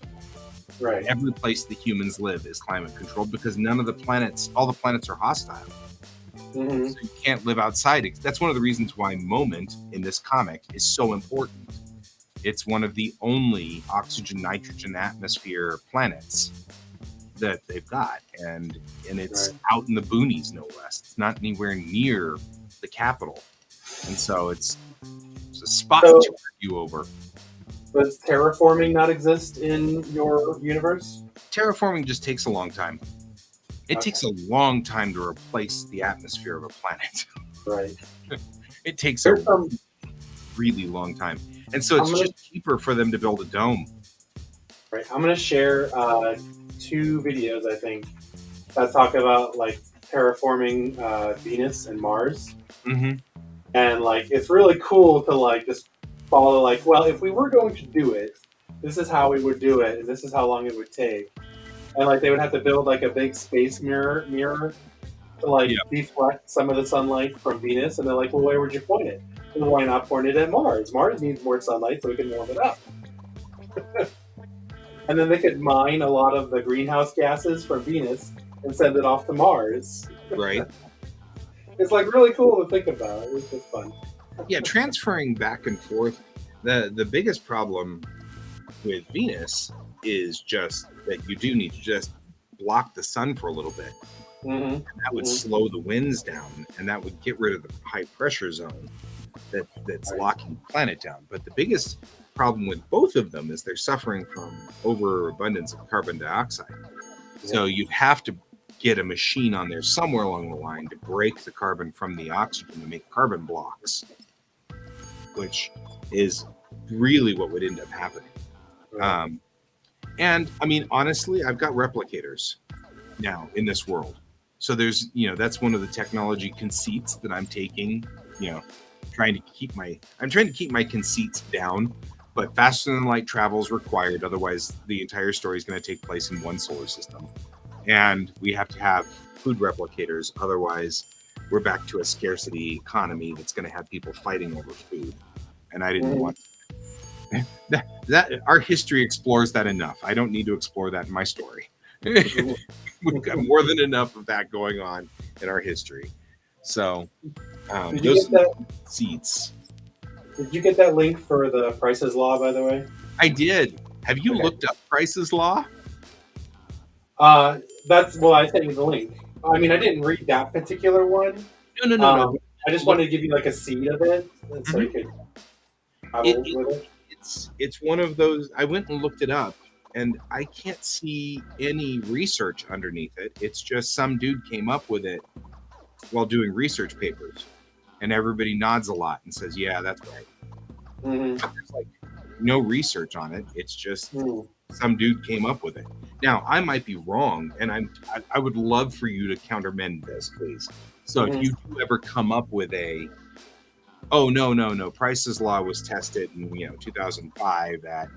Right. Every place the humans live is climate controlled because none of the planets, all the planets are hostile. Hmm. So you can't live outside. That's one of the reasons why Moment in this comic is so important. It's one of the only oxygen, nitrogen atmosphere planets that they've got. And it's Right. out in the boonies, no less. It's not anywhere near the capital. And so it's a spot So- to argue over. Does terraforming not exist in your universe? Terraforming just takes a long time. It Okay. takes a long time to replace the atmosphere of a planet. Right. It takes There's a some. really long time. And so it's I'm gonna- just cheaper for them to build a dome. Right. I'm going to share 2 videos, I think, that talk about like terraforming Venus and Mars. Mm-hmm. And like it's really cool to like just follow like, well, if we were going to do it, this is how we would do it, and this is how long it would take. And like they would have to build like a big space mirror to like Yeah. deflect some of the sunlight from Venus. And they're like, well, where would you point it? Well, why not point it at Mars? Mars needs more sunlight so we can warm it up. And then they could mine a lot of the greenhouse gases from Venus and send it off to Mars. Right. It's like really cool to think about. It's just fun. Yeah, transferring back and forth. The biggest problem with Venus is just that you do need to just block the sun for a little bit. Mm-hmm. That would Mhm. slow the winds down, and that would get rid of the high pressure zone that's Right. locking the planet down. But the biggest problem with both of them is they're suffering from overabundance of carbon dioxide. So you'd have to get a machine on there somewhere along the line to break the carbon from the oxygen to make carbon blocks, which is really what would end up happening. And I mean, honestly, I've got replicators now in this world. So there's, you know, that's one of the technology conceits that I'm taking, you know, I'm trying to keep my conceits down, but faster than light travel is required. Otherwise, the entire story is going to take place in one solar system. And we have to have food replicators. Otherwise, we're back to a scarcity economy that's going to have people fighting over food. And I didn't want that. Our history explores that enough. I don't need to explore that in my story. We've got more than enough of that going on in our history. So Did you those get that? seats. Did you get that link for the Price's Law, by the way? I did. Have you Okay. looked up Price's Law? I sent you the link. I mean, I didn't read that particular one. No. I just wanted to give you like a seed of it, so you could have a It- look with it. It's one of those. I went and looked it up, and I can't see any research underneath it. It's just some dude came up with it while doing research papers, and everybody nods a lot and says, "Yeah, that's right." Mhm. But there's like no research on it. It's just Mm. some dude came up with it. Now I might be wrong, and I would love for you to countermand this, please. So if you do ever come up with oh no, Price's Law was tested in 2005 at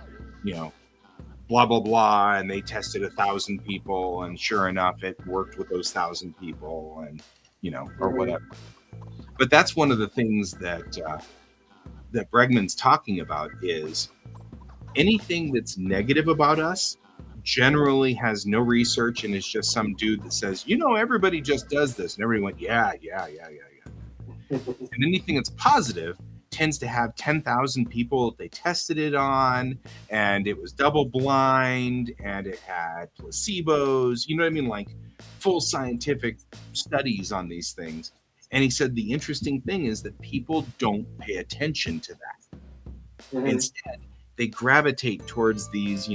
blah blah blah, and they tested 1,000 people, and sure enough, it worked with those 1,000 people, and or whatever. But that's one of the things that Bregman's talking about is anything that's negative about us generally has no research and is just some dude that says, everybody just does this, and everyone went, yeah. And anything that's positive tends to have 10,000 people that they tested it on, and it was double blind, and it had placebos, you know what I mean? Like full scientific studies on these things. And he said the interesting thing is that people don't pay attention to that. Mm-hmm. Instead, they gravitate towards these,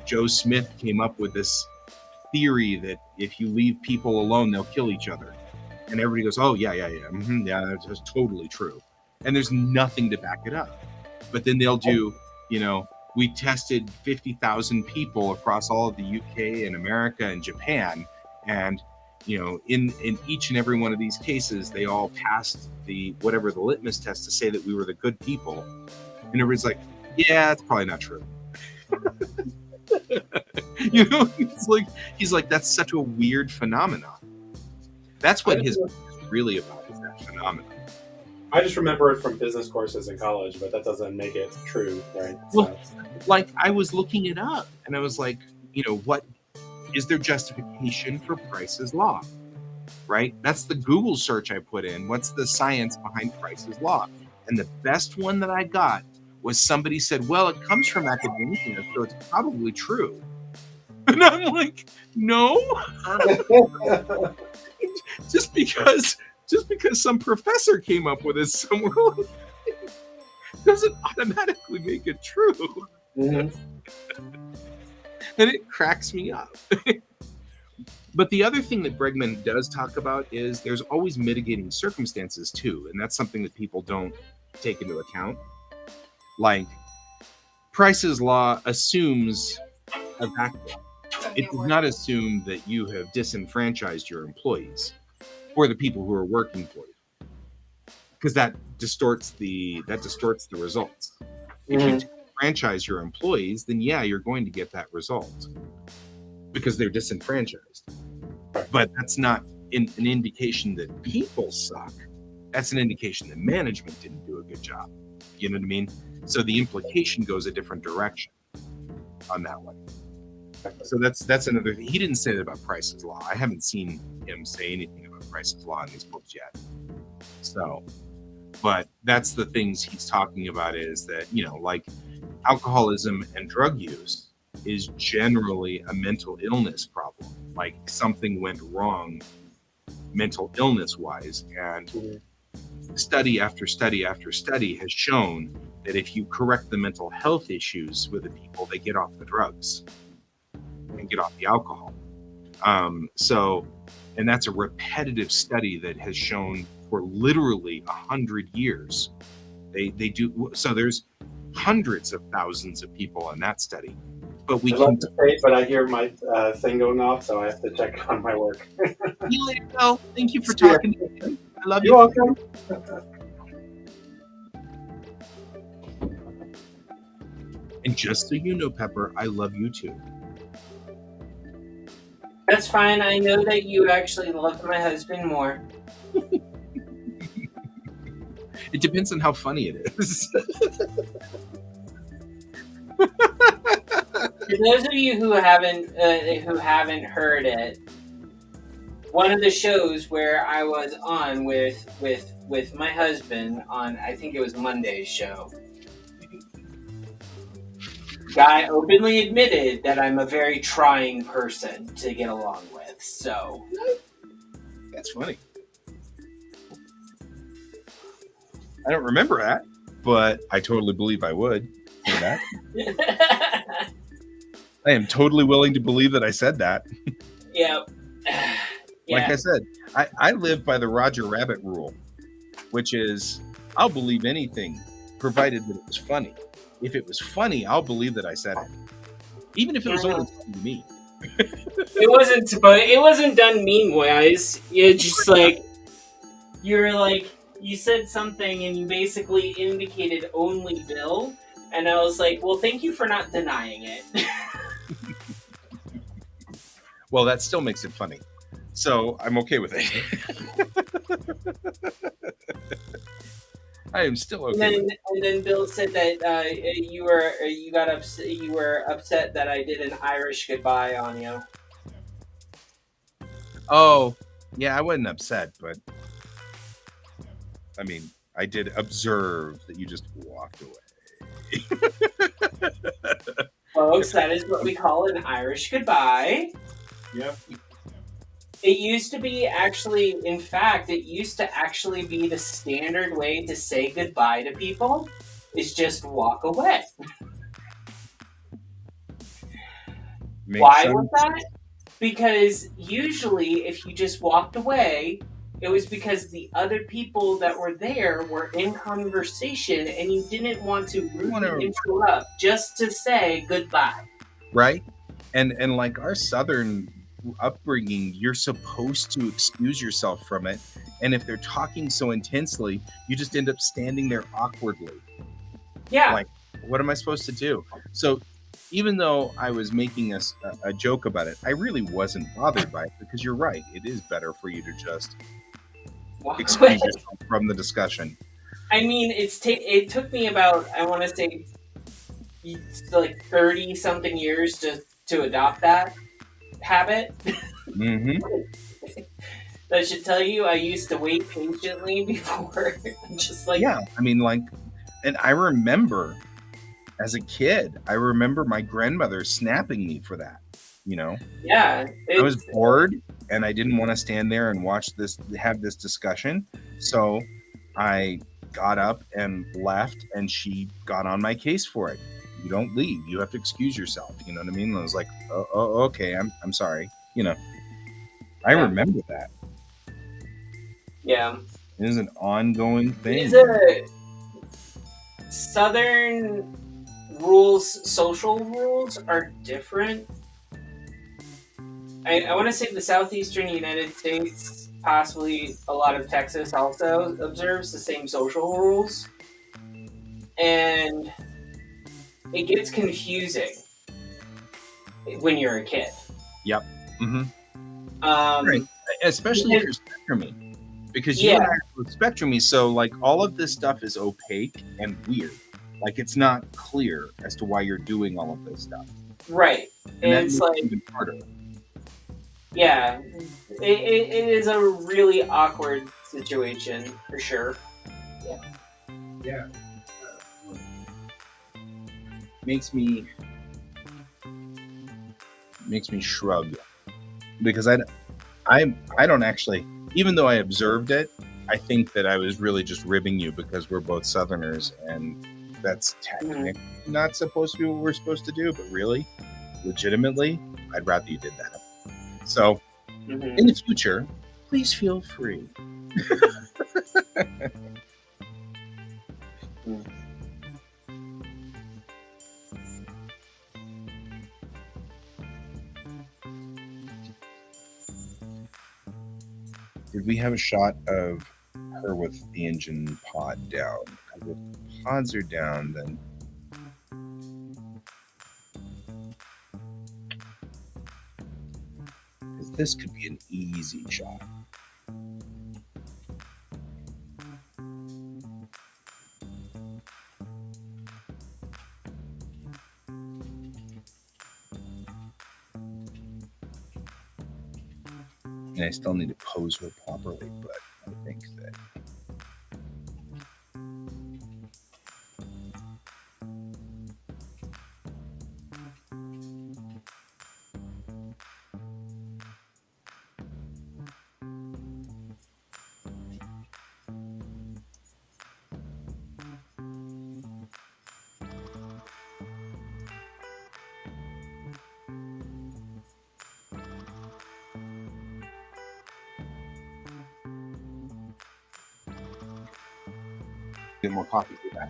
Joe Smith came up with this theory that if you leave people alone, they'll kill each other. And everybody goes, oh, yeah. Mm-hmm, yeah, that's totally true. And there's nothing to back it up. But then they'll do, we tested 50,000 people across all of the UK and America and Japan. And, in each and every one of these cases, they all passed the litmus test to say that we were the good people. And everybody's like, yeah, that's probably not true. He's like, that's such a weird phenomenon. That's what his book is really about, is that phenomenon. I just remember it from business courses in college, but that doesn't make it true, right? Well, like I was looking it up, and I was like, what is there justification for Price's Law? Right? That's the Google search I put in. What's the science behind Price's Law? And the best one that I got was somebody said, well, it comes from academia, so it's probably true. And I'm like, no. just because some professor came up with it somewhere doesn't automatically make it true. Mm-hmm. And it cracks me up. But the other thing that Bregman does talk about is there's always mitigating circumstances too, and that's something that people don't take into account. Like, Price's Law assumes a vacuum. It does not assume that you have disenfranchised your employees or the people who are working for you, because that distorts the results. Mm-hmm. If you disenfranchise your employees, then yeah, you're going to get that result because they're disenfranchised. But that's not an indication that people suck. That's an indication that management didn't do a good job. You know what I mean? So the implication goes a different direction on that one. So that's another thing. He didn't say that about Price's Law. I haven't seen him say anything about Price's Law in these books yet. So, but that's the things he's talking about is that, like alcoholism and drug use is generally a mental illness problem. Like something went wrong mental illness wise. And study after study after study has shown that if you correct the mental health issues with the people, they get off the drugs and get off the alcohol. And that's a repetitive study that has shown for literally 100 years. They do. So there's hundreds of thousands of people in that study. But we can. But I hear my thing going off, so I have to check on my work. See you later, Bill. Thank you for talking to me. I love you. You're welcome. And just so you know, Pepper, I love you too. That's fine. I know that you actually love my husband more. It depends on how funny it is. For those of you who haven't heard it, one of the shows where I was on with my husband on, I think it was Monday's show, guy openly admitted that I'm a very trying person to get along with. So that's funny. I don't remember that, but I totally believe I would say that. I am totally willing to believe that I said that. Yeah. Like I said, I live by the Roger Rabbit rule, which is I'll believe anything provided that it was funny. If it was funny, I'll believe that I said it, even if it was only funny to me. It wasn't done mean wise. It's just like you said something and you basically indicated only Bill, and I was like, well, thank you for not denying it. Well, that still makes it funny. So I'm okay with it. I am still And okay then with it. and then Bill said that you got upset. You were upset that I did an Irish goodbye on you. Oh, yeah, I wasn't upset, but I mean, I did observe that you just walked away. Folks, that is what we call an Irish goodbye. Yep. It used to be actually, in fact, it used to actually be the standard way to say goodbye to people is just walk away. Makes Why sense. was that? Because usually, if you just walked away, it was because the other people that were there were in conversation and you didn't want to rudely interrupt just to say goodbye. Right? And like our southern upbringing, you're supposed to excuse yourself from it. And if they're talking so intensely, you just end up standing there awkwardly. Yeah. Like, what am I supposed to do? So even though I was making a joke about it, I really wasn't bothered by it because you're right. It is better for you to just walk away. excuse yourself from the discussion. I mean, it took me about, I want to say, like 30 something years to adopt that habit. Mm-hmm. That should tell you I used to wait patiently before just like Yeah, I mean, like, and I remember as a kid, I remember my grandmother snapping me for that. You know, yeah, I was bored and I didn't want to stand there and watch this, have this discussion. So I got up and left, and she got on my case for it. You don't leave. You have to excuse yourself. You know what I mean? And I was like, oh, okay, I'm sorry. You know, I remember that. Yeah. It is an ongoing thing. These are Southern rules, social rules are different. I want to say the southeastern United States, possibly a lot of Texas, also observes the same social rules. And it gets confusing when you're a kid. Yep. Mm-hmm. Right. Especially if you're spectrumy, because you and I are both spectrumy, so like all of this stuff is opaque and weird. Like it's not clear as to why you're doing all of this stuff. Right. And that it's makes like it even harder. Yeah, it is a really awkward situation for sure. Yeah. Makes me shrug because I don't actually, even though I observed it, I think that I was really just ribbing you because we're both Southerners, and that's technically not supposed to be what we're supposed to do. But really, legitimately, I'd rather you did that. So, in the future, please feel free. Did we have a shot of her with the engine pod down? Because if the pods are down, then this could be an easy shot. And I still need to pose her properly, but I think that get more coffee for that.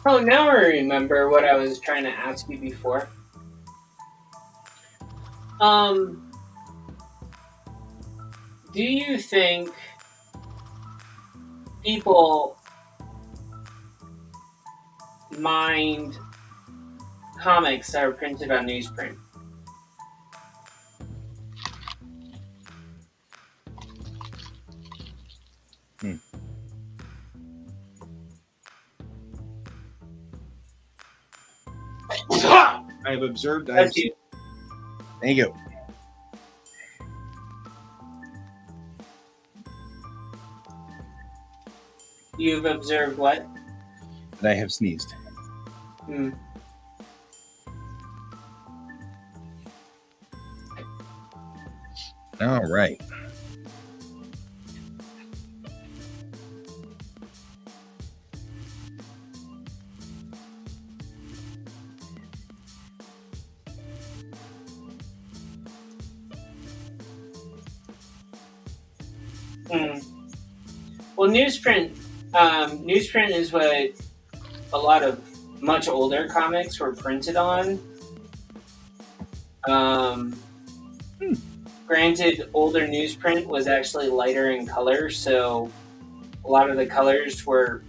Oh, now I remember what I was trying to ask you before. Um, do you think people mind comics that are printed on newsprint? Hmm. I have observed. I have That's seen. you. Thank you. You've observed what? That I have sneezed. Hmm. All right. Hmm. Well, newsprint is what a lot of much older comics were printed on. Um, Hmm. Granted, older newsprint was actually lighter in color, so a lot of the colors were.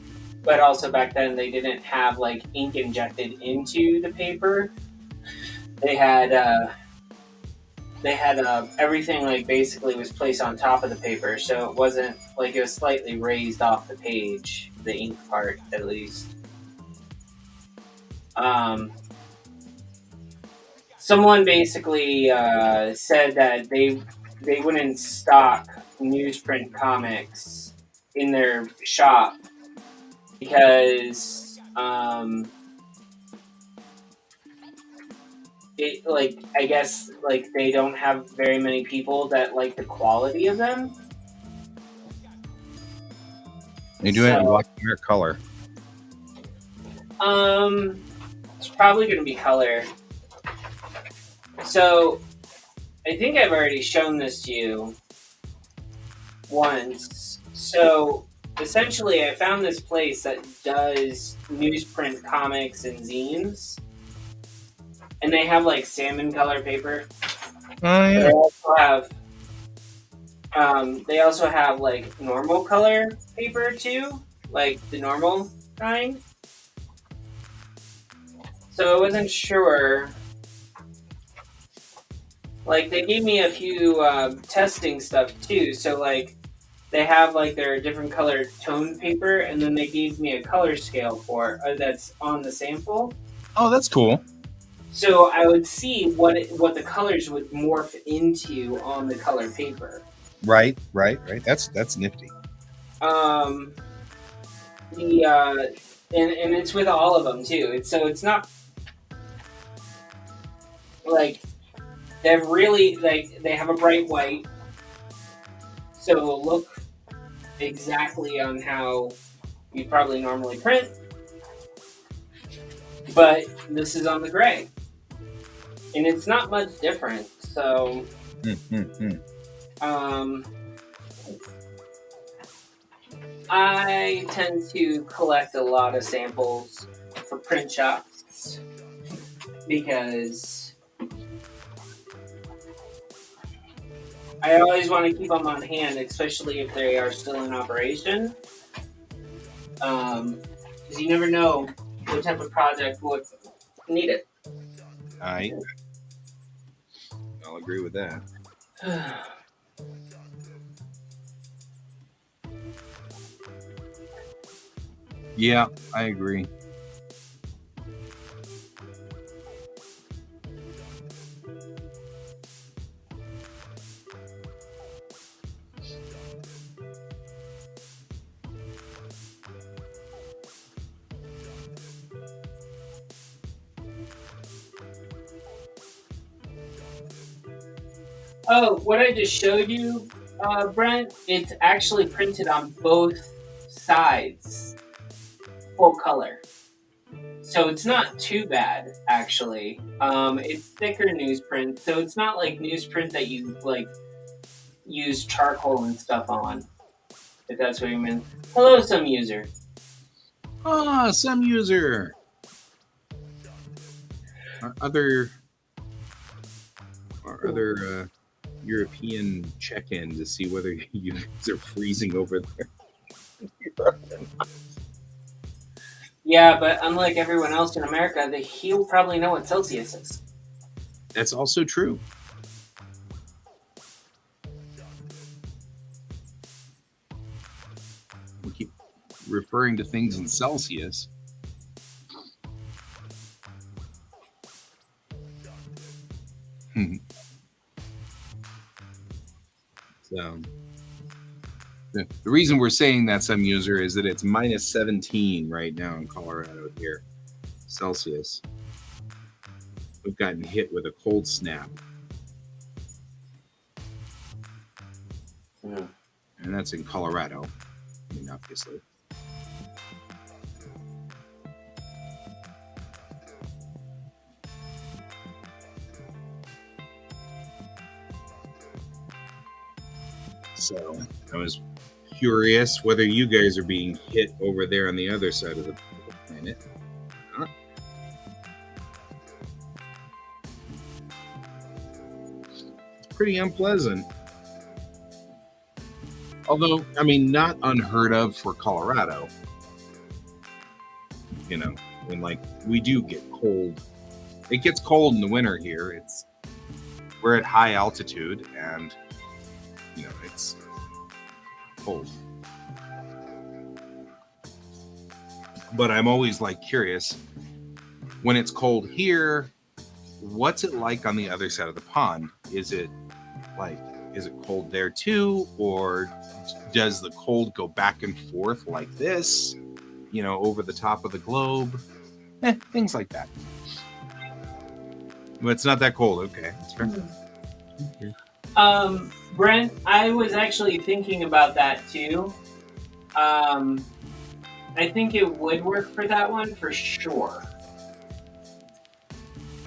But also back then, they didn't have like ink injected into the paper. They had everything like basically was placed on top of the paper, so it wasn't like it was slightly raised off the page, the ink part at least. Um, Someone basically said that they wouldn't stock newsprint comics in their shop because it like I guess like they don't have very many people that like the quality of them. You're doing it in So black and white color. it's probably going to be color. So I think I've already shown this to you once. So essentially, I found this place that does newsprint comics and zines, and they have like salmon color paper. Oh yeah. They also have like normal color paper too, like the normal kind. So I wasn't sure. Like they gave me a few testing stuff too. So like they have like their different colored tone paper, and then they gave me a color scale for that's on the sample. Oh, that's cool. So I would see what the colors would morph into on the color paper. Right. That's nifty. Um, the and it's with all of them too. It's not like they've really like they have a bright white, so it'll look exactly on how you probably normally print. But this is on the gray, and it's not much different. So, um, I tend to collect a lot of samples for print shops because I always want to keep them on hand, especially if they are still in operation. Because you never know what type of project would need it. I'll agree with that. Yeah, I agree. Oh, what I just showed you, Brent, it's actually printed on both sides, full color. So it's not too bad, actually. It's thicker newsprint, so it's not like newsprint that you like use charcoal and stuff on. If that's what you mean. Hello, some user. Some user. Our other European check-in to see whether you guys are freezing over there. Yeah, but unlike everyone else in America, he'll probably know what Celsius is. That's also true. We keep referring to things in Celsius. So the reason we're saying that, some user, is that it's minus 17 right now in Colorado here, Celsius. We've gotten hit with a cold snap. Mm. And that's in Colorado. I mean, obviously. So I was curious whether you guys are being hit over there on the other side of the planet. Huh? It's pretty unpleasant. Although, I mean, not unheard of for Colorado. You know, I mean, like, we do get cold. It gets cold in the winter here. We're at high altitude, and you know, it's cold. But I'm always like curious, when it's cold here, what's it like on the other side of the pond? Is it cold there too, or does the cold go back and forth like this, you know, over the top of the globe? Things like that. But it's not that cold. Okay, that's fair. Okay. Brent, I was actually thinking about that too. I think it would work for that one for sure.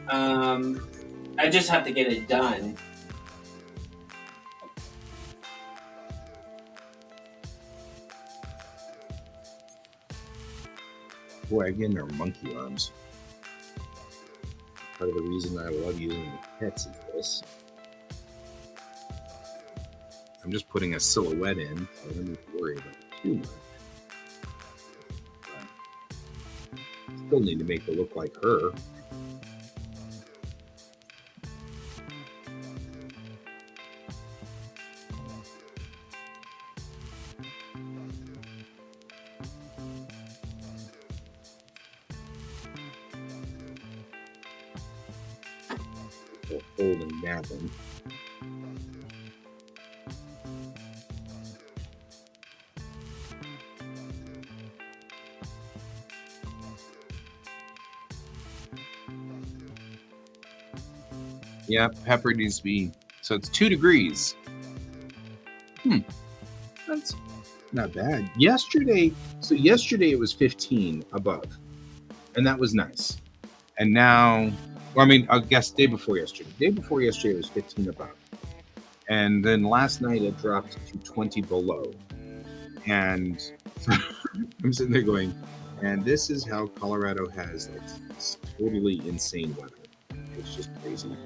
I just have to get it done. Boy, again, they're monkey arms. Part of the reason I love using the pets is this. I'm just putting a silhouette in, so I don't need to worry about it too much. But still need to make it look like her. Fold and napping. Yeah, pepper needs to be, so it's 2 degrees. That's not bad. Yesterday it was 15 above, and that was nice. And now, well, I mean, I guess day before yesterday it was 15 above, and then last night it dropped to 20 below. And I'm sitting there going, and this is how Colorado has like totally insane weather. It's just crazy.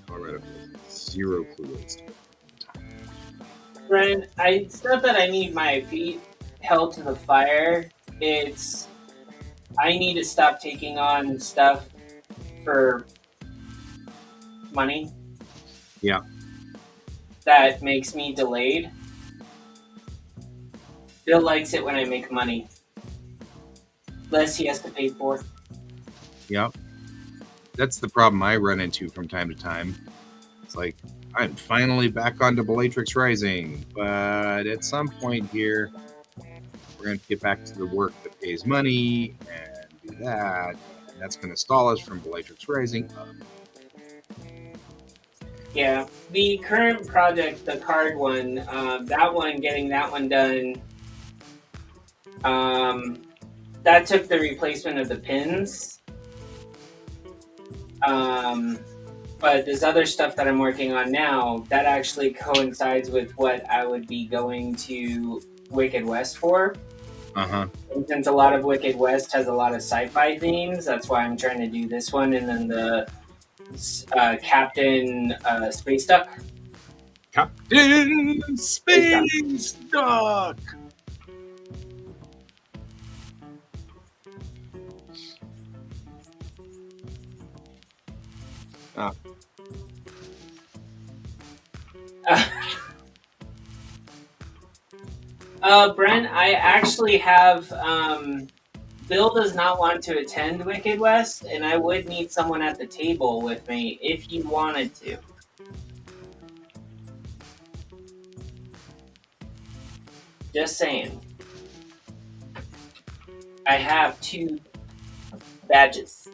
Colorado has zero clue what it's doing. Brent, it's not that I need my feet held to the fire. It's I need to stop taking on stuff for money. Yeah. That makes me delayed. Bill likes it when I make money. Less he has to pay for. Yeah. That's the problem I run into from time to time. It's like, I'm finally back onto Bellatrix Rising, but at some point here, we're going to get back to the work that pays money and do that, and that's going to stall us from Bellatrix Rising. Yeah, the current project, the card one, getting that one done, that took the replacement of the pins. But this other stuff that I'm working on now, that actually coincides with what I would be going to Wicked West for. Uh-huh. And since a lot of Wicked West has a lot of sci-fi themes, that's why I'm trying to do this one. And then the Captain Space Duck. Captain Space Duck. Space Duck. Brent, I actually have. Bill does not want to attend Wicked West, and I would need someone at the table with me if you wanted to. Just saying. I have 2 badges.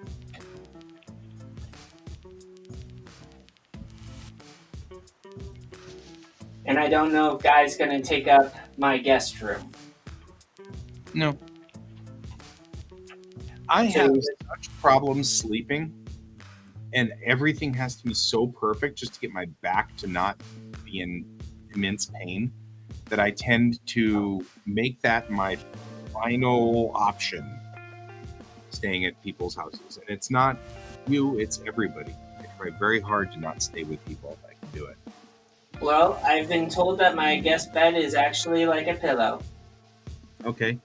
And I don't know if Guy's going to take up my guest room. No. I have such problems sleeping, and everything has to be so perfect just to get my back to not be in immense pain that I tend to make that my final option, staying at people's houses. And it's not you, it's everybody. I try very hard to not stay with people if I can do it. Well, I've been told that my guest bed is actually like a pillow. Okay.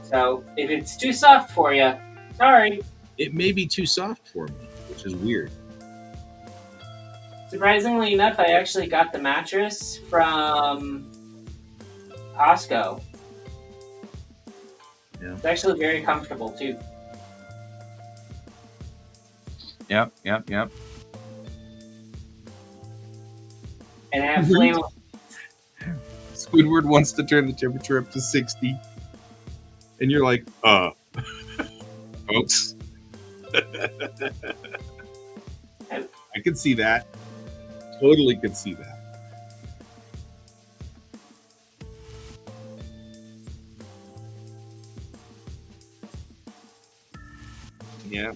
So if it's too soft for you, sorry. It may be too soft for me, which is weird. Surprisingly enough, I actually got the mattress from Costco. Yeah. It's actually very comfortable too. Yep. And I have flannel. Squidward wants to turn the temperature up to 60. And you're like, folks. I could see that. Totally could see that. Yeah.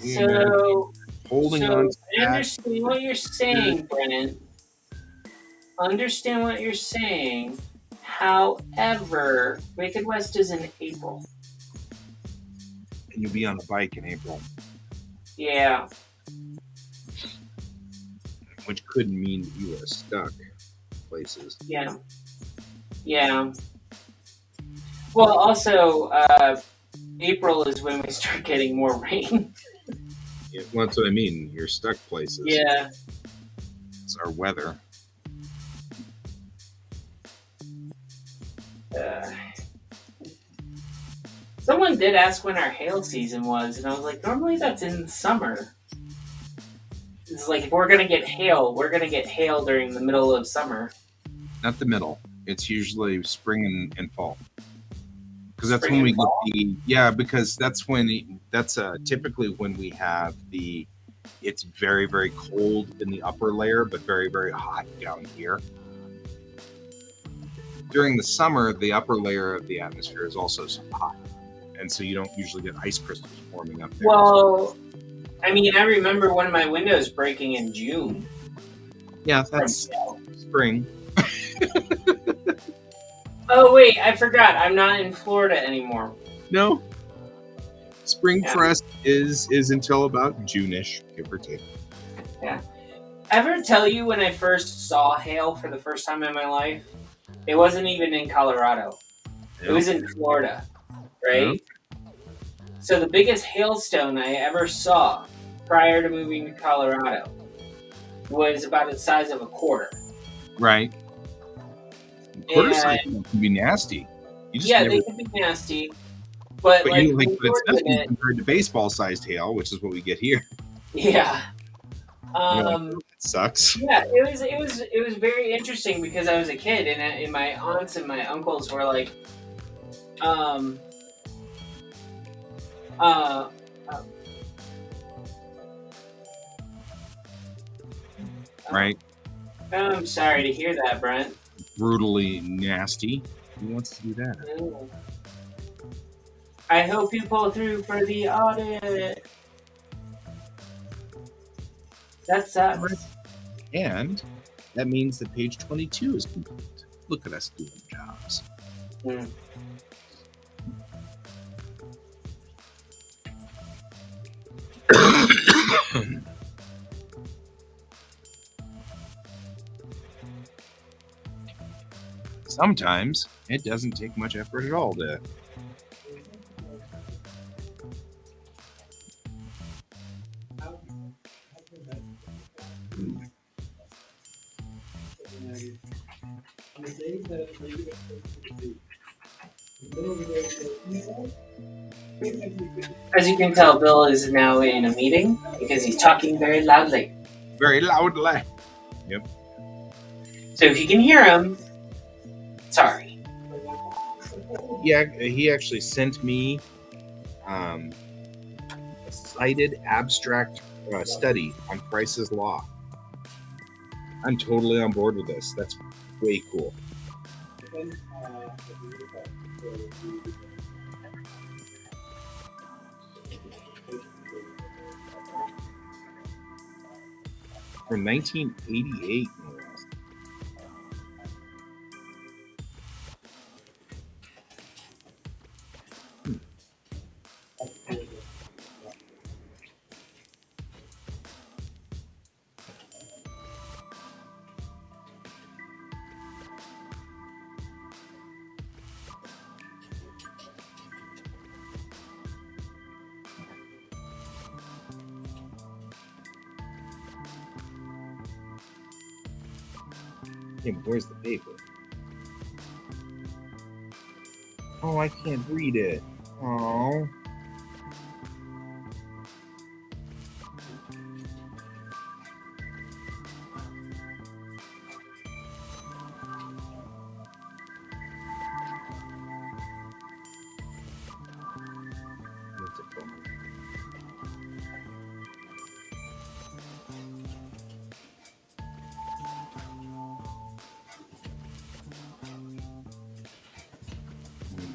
So Holding on to I that. understand what you're saying, Brennan. Understand what you're saying. However, Wicked West is in April. And you'll be on a bike in April. Yeah. Which could mean you are stuck places. Yeah. Well, also, April is when we start getting more rain. Yeah, well, that's what I mean. You're stuck places. Yeah. It's our weather. Someone did ask when our hail season was, and I was like, normally that's in summer. It's like, if we're going to get hail, we're going to get hail during the middle of summer. Not the middle. It's usually spring and fall. Because that's Spring when we and get fall? because that's when, typically when we have it's very, very cold in the upper layer, but very, very hot down here. During the summer, the upper layer of the atmosphere is also hot. And so you don't usually get ice crystals forming up there. Well, I mean, I remember one of my windows breaking in June. Yeah, that's spring. Oh, wait, I forgot. I'm not in Florida anymore. No. Spring for us is until about June-ish, give or take. Yeah. Ever tell you when I first saw hail for the first time in my life? It wasn't even in Colorado. Yeah. It was in Florida, right? Yeah. So the biggest hailstone I ever saw prior to moving to Colorado was about the size of a quarter. Right. Quarter size can be nasty. They can be nasty. But like, it's nothing compared to baseball-sized hail, which is what we get here. Yeah. It sucks. Yeah, it was very interesting because I was a kid and my aunts and my uncles were like, right. I'm sorry to hear that, Brent. Brutally nasty. Who wants to do that? Ooh. I hope you pull through for the audit. That sucks. And that means that page 22 is complete. Look at us doing jobs. Mm. Sometimes it doesn't take much effort at all to. As you can tell, Bill is now in a meeting because he's talking very loudly. Very loudly. Yep. So if you can hear him, sorry. Yeah, he actually sent me a cited abstract study on Price's Law. I'm totally on board with this. That's way cool. From 1988, no less. Hey, where's the paper? Oh, I can't read it. Oh. That's a bummer.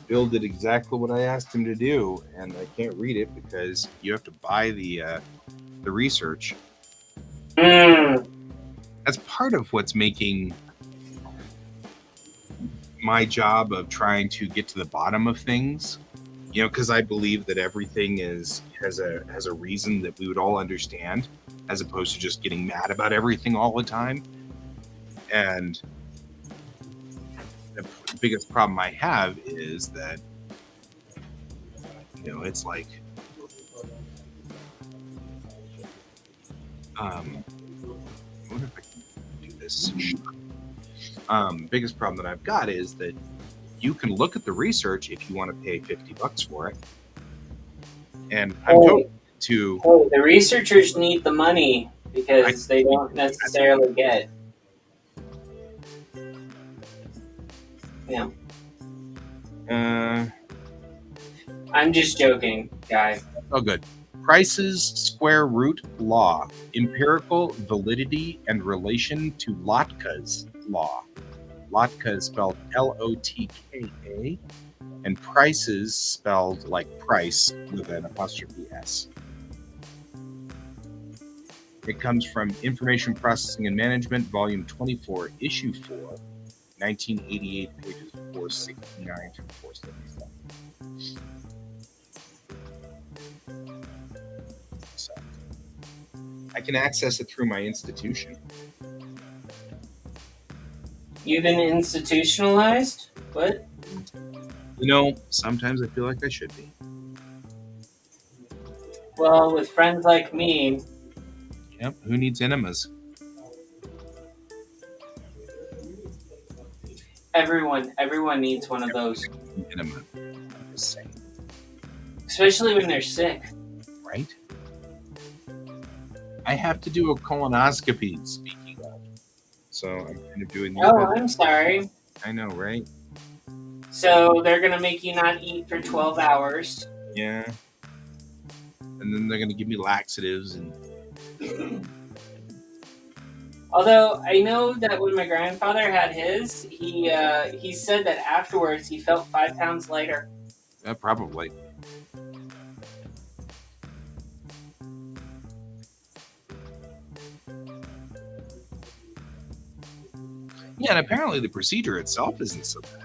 Bill did exactly what I asked him to do, and I can't read it because you have to buy the research. Mm. That's part of what's making my job of trying to get to the bottom of things. You know, because I believe that everything has a reason that we would all understand, as opposed to just getting mad about everything all the time. And the biggest problem I have is that, you know, it's like, I wonder if I can do this. Biggest problem that I've got is that you can look at the research if you want to pay $50 for it, and I'm told to. Oh, the researchers need the money because they don't necessarily get. Yeah. I'm just joking, guy. Oh, good. Price's square root law, empirical validity and relation to Lotka's law. Lotka is spelled Lotka, and Price's spelled like price with an apostrophe S. It comes from Information Processing and Management, Volume 24, Issue 4, 1988, pages 469 to 477. So, I can access it through my institution. You've been institutionalized? What? You know, sometimes I feel like I should be. Well, with friends like me. Yep, who needs enemas? Everyone needs one of those. Enema. I'm just saying. Especially when they're sick. Right? I have to do a colonoscopy, speaking of. So I'm kind of doing the I'm sorry. I know, right? So they're going to make you not eat for 12 hours. Yeah. And then they're going to give me laxatives and Although I know that when my grandfather had his, he said that afterwards he felt 5 pounds lighter. probably. Yeah, and apparently the procedure itself isn't so bad.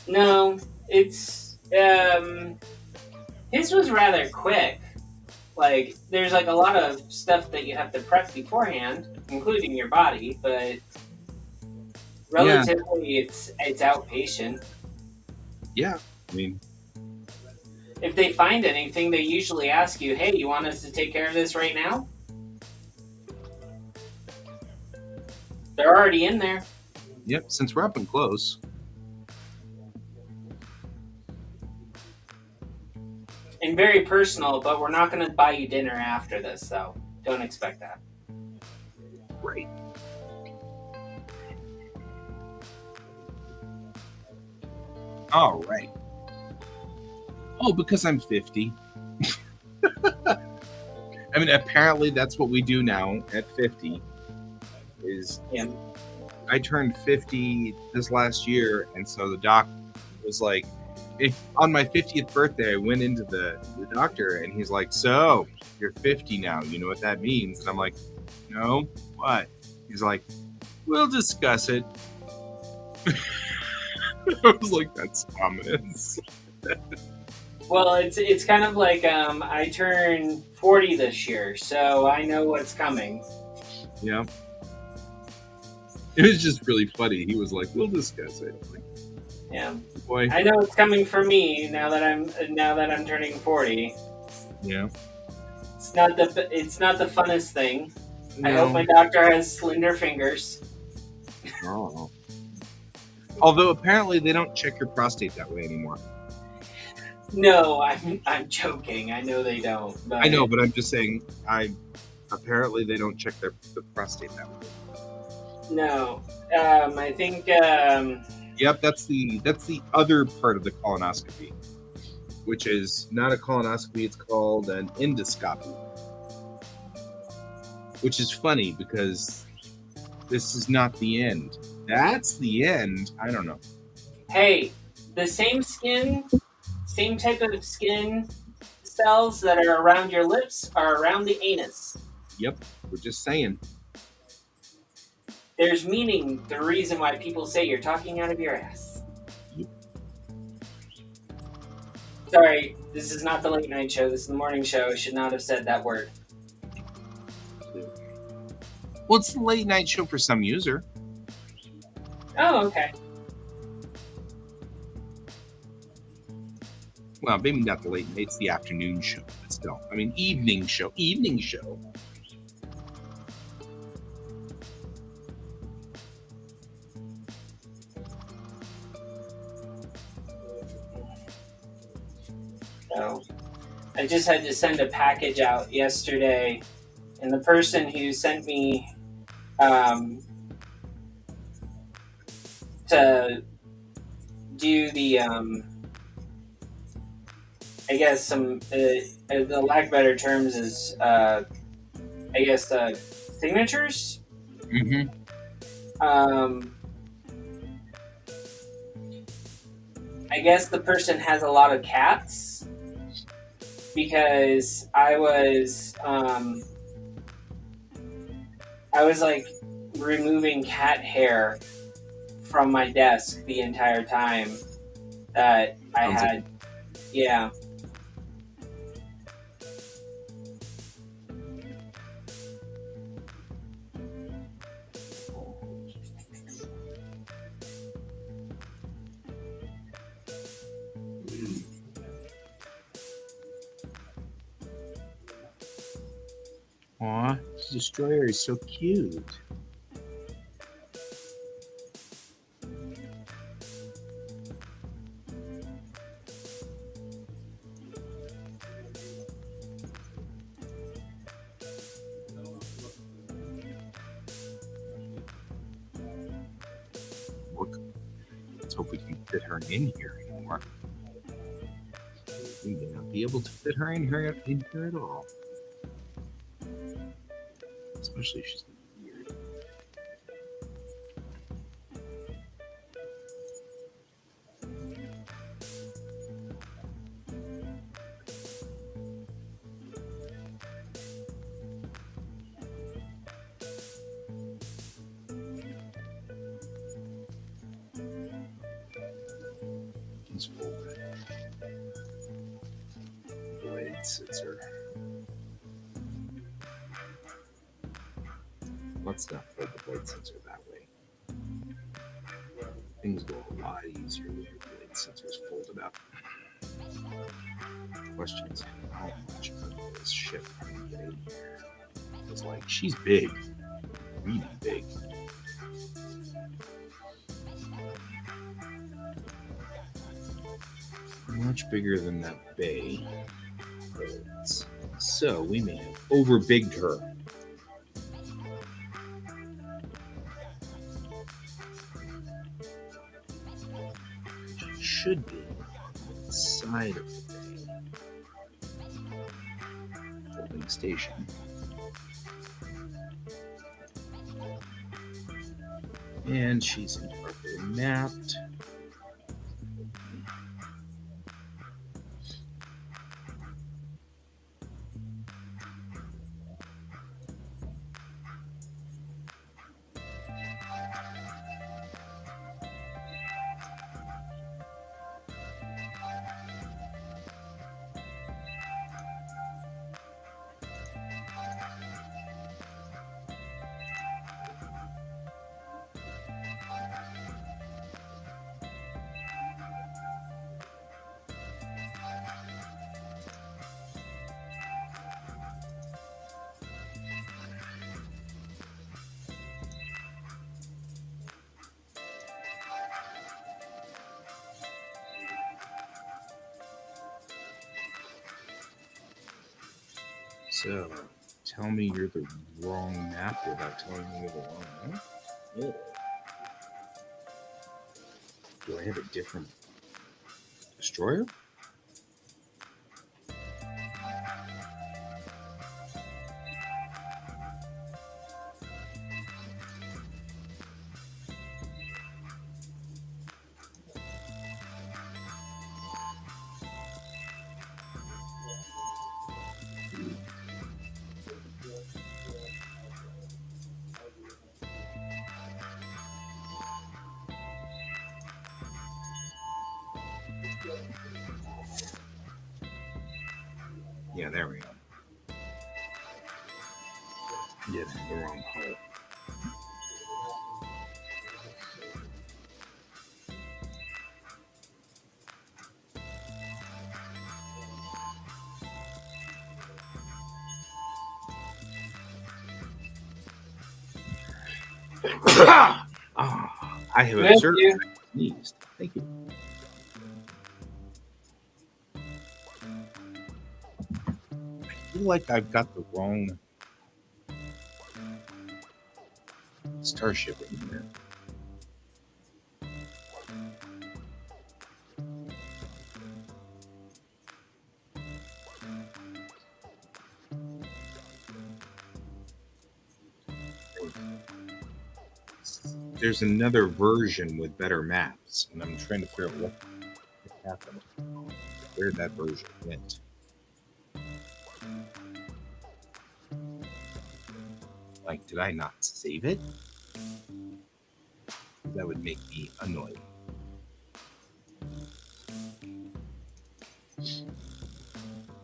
No, it's his was rather quick. Like there's like a lot of stuff that you have to prep beforehand, including your body, but Yeah, relatively it's outpatient. yeah. I mean, If they find anything, they usually ask you, "Hey, you want us to take care of this right now?" They're already in there. yep. Since we're up and close, And very personal, but we're not going to buy you dinner after this, so don't expect that. right? All right. Oh, because I'm 50. I mean, apparently that's what we do now at 50. Is Yeah. I turned 50 this last year, and so the doc was like, on my 50th birthday, I went into the doctor, and he's like, "So you're 50 now. You know what that means?" And I'm like, "No, what?" He's like, "We'll discuss it." I was like, "That's ominous." Well, it's kind of like I turn 40 this year, so I know what's coming. Yeah. It was just really funny. He was like, "We'll discuss it." I'm like, Yeah, boy, I know what's coming for me now that I'm turning 40. yeah. It's not the funnest thing. I hope No. my doctor has slender fingers. Oh. Although apparently they don't check your prostate that way anymore. No, I'm joking. I know they don't, but I know, but I'm just saying. Apparently they don't check the prostate that way. no. I think Yep, that's the other part of the colonoscopy, which is not a colonoscopy. It's called an endoscopy, which is funny because this is not the end. That's the end. I don't know. hey, the same type of skin cells that are around your lips are around the anus. Yep, we're just saying. There's meaning the reason why people say you're talking out of your ass. Yep. Sorry, this is not the late night show. This is the morning show. I should not have said that word. Well, it's the late night show for some user. Oh, okay. Well, maybe not the late night. It's the afternoon show, but still. I mean, evening show. Evening show. So I just had to send a package out yesterday, and the person who sent me to do the I guess some the lack of better terms is I guess signatures. Mm-hmm. Um, I guess the person has a lot of cats because I was like removing cat hair from my desk the entire time that I Sounds had. Yeah. Aw, this destroyer is so cute. Look, let's hope we can fit her in here anymore. We may not be able to fit her in here at all. Especially if she's weird. is folded. Blade scissor. Let's not fold the blade scissor that way. Things go a lot easier when your blade scissors folded up. Question is, how much of this ship can we get in here? It's like, she's big. Really big. Much bigger than that bay. So we may have overbigged her. She should be on the side of the bay. Holding station. And she's improperly mapped. So, tell me you're the wrong map without telling me you're the wrong map? Yeah. Do I have a different destroyer? Yeah, there we go. Yeah, the wrong hole. I have Thank observed you. that I sneezed. Thank you. I feel like I've got the wrong starship in there. There's another version with better maps, and I'm trying to figure out what happened, where that version went. Like, did I not save it? That would make me annoyed.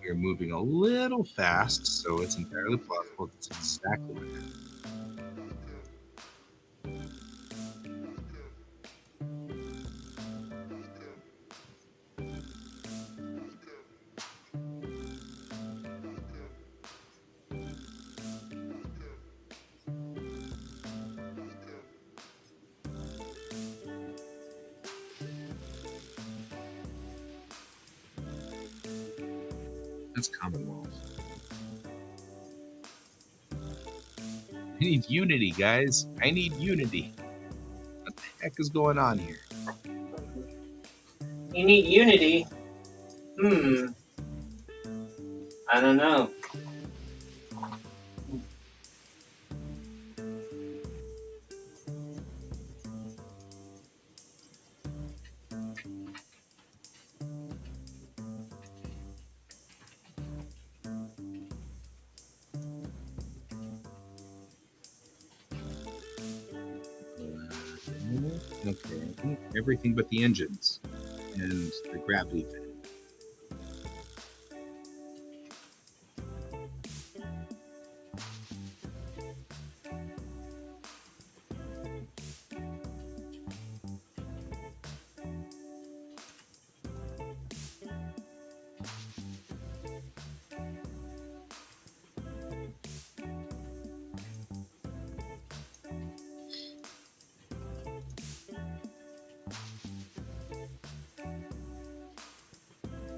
You're moving a little fast, so it's entirely plausible that's exactly what happened. That's Commonwealth. I need unity, guys. I need unity. What the heck is going on here? You need unity. I don't know. Okay, everything but the engines. and the gravity thing.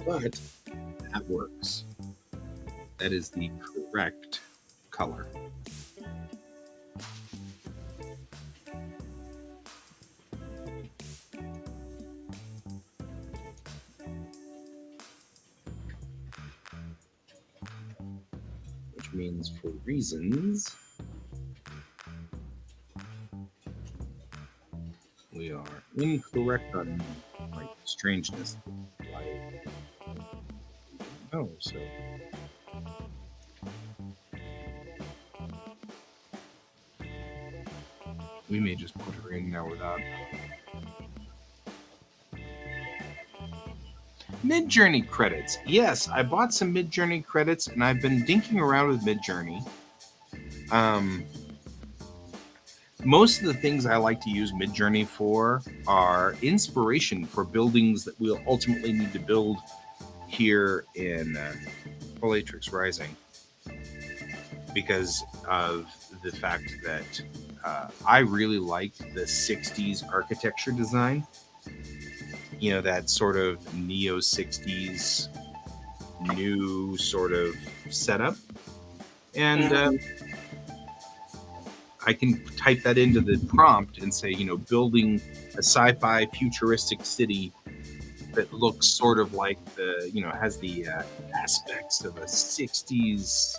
But that works. That is the correct color. Which means for reasons, we are incorrect on like strangeness. Oh, so we may just put her in now without. Midjourney credits. Yes, I bought some Midjourney credits, and I've been dinking around with Midjourney. Most of the things I like to use Midjourney for are inspiration for buildings that we'll ultimately need to build here in Bellatrix Rising, because of the fact that I really like the 60s architecture design. You know, that sort of neo 60s new sort of setup. And I can type that into the prompt and say, you know, building a sci-fi futuristic city that looks sort of like the, you know, has the aspects of a 60s,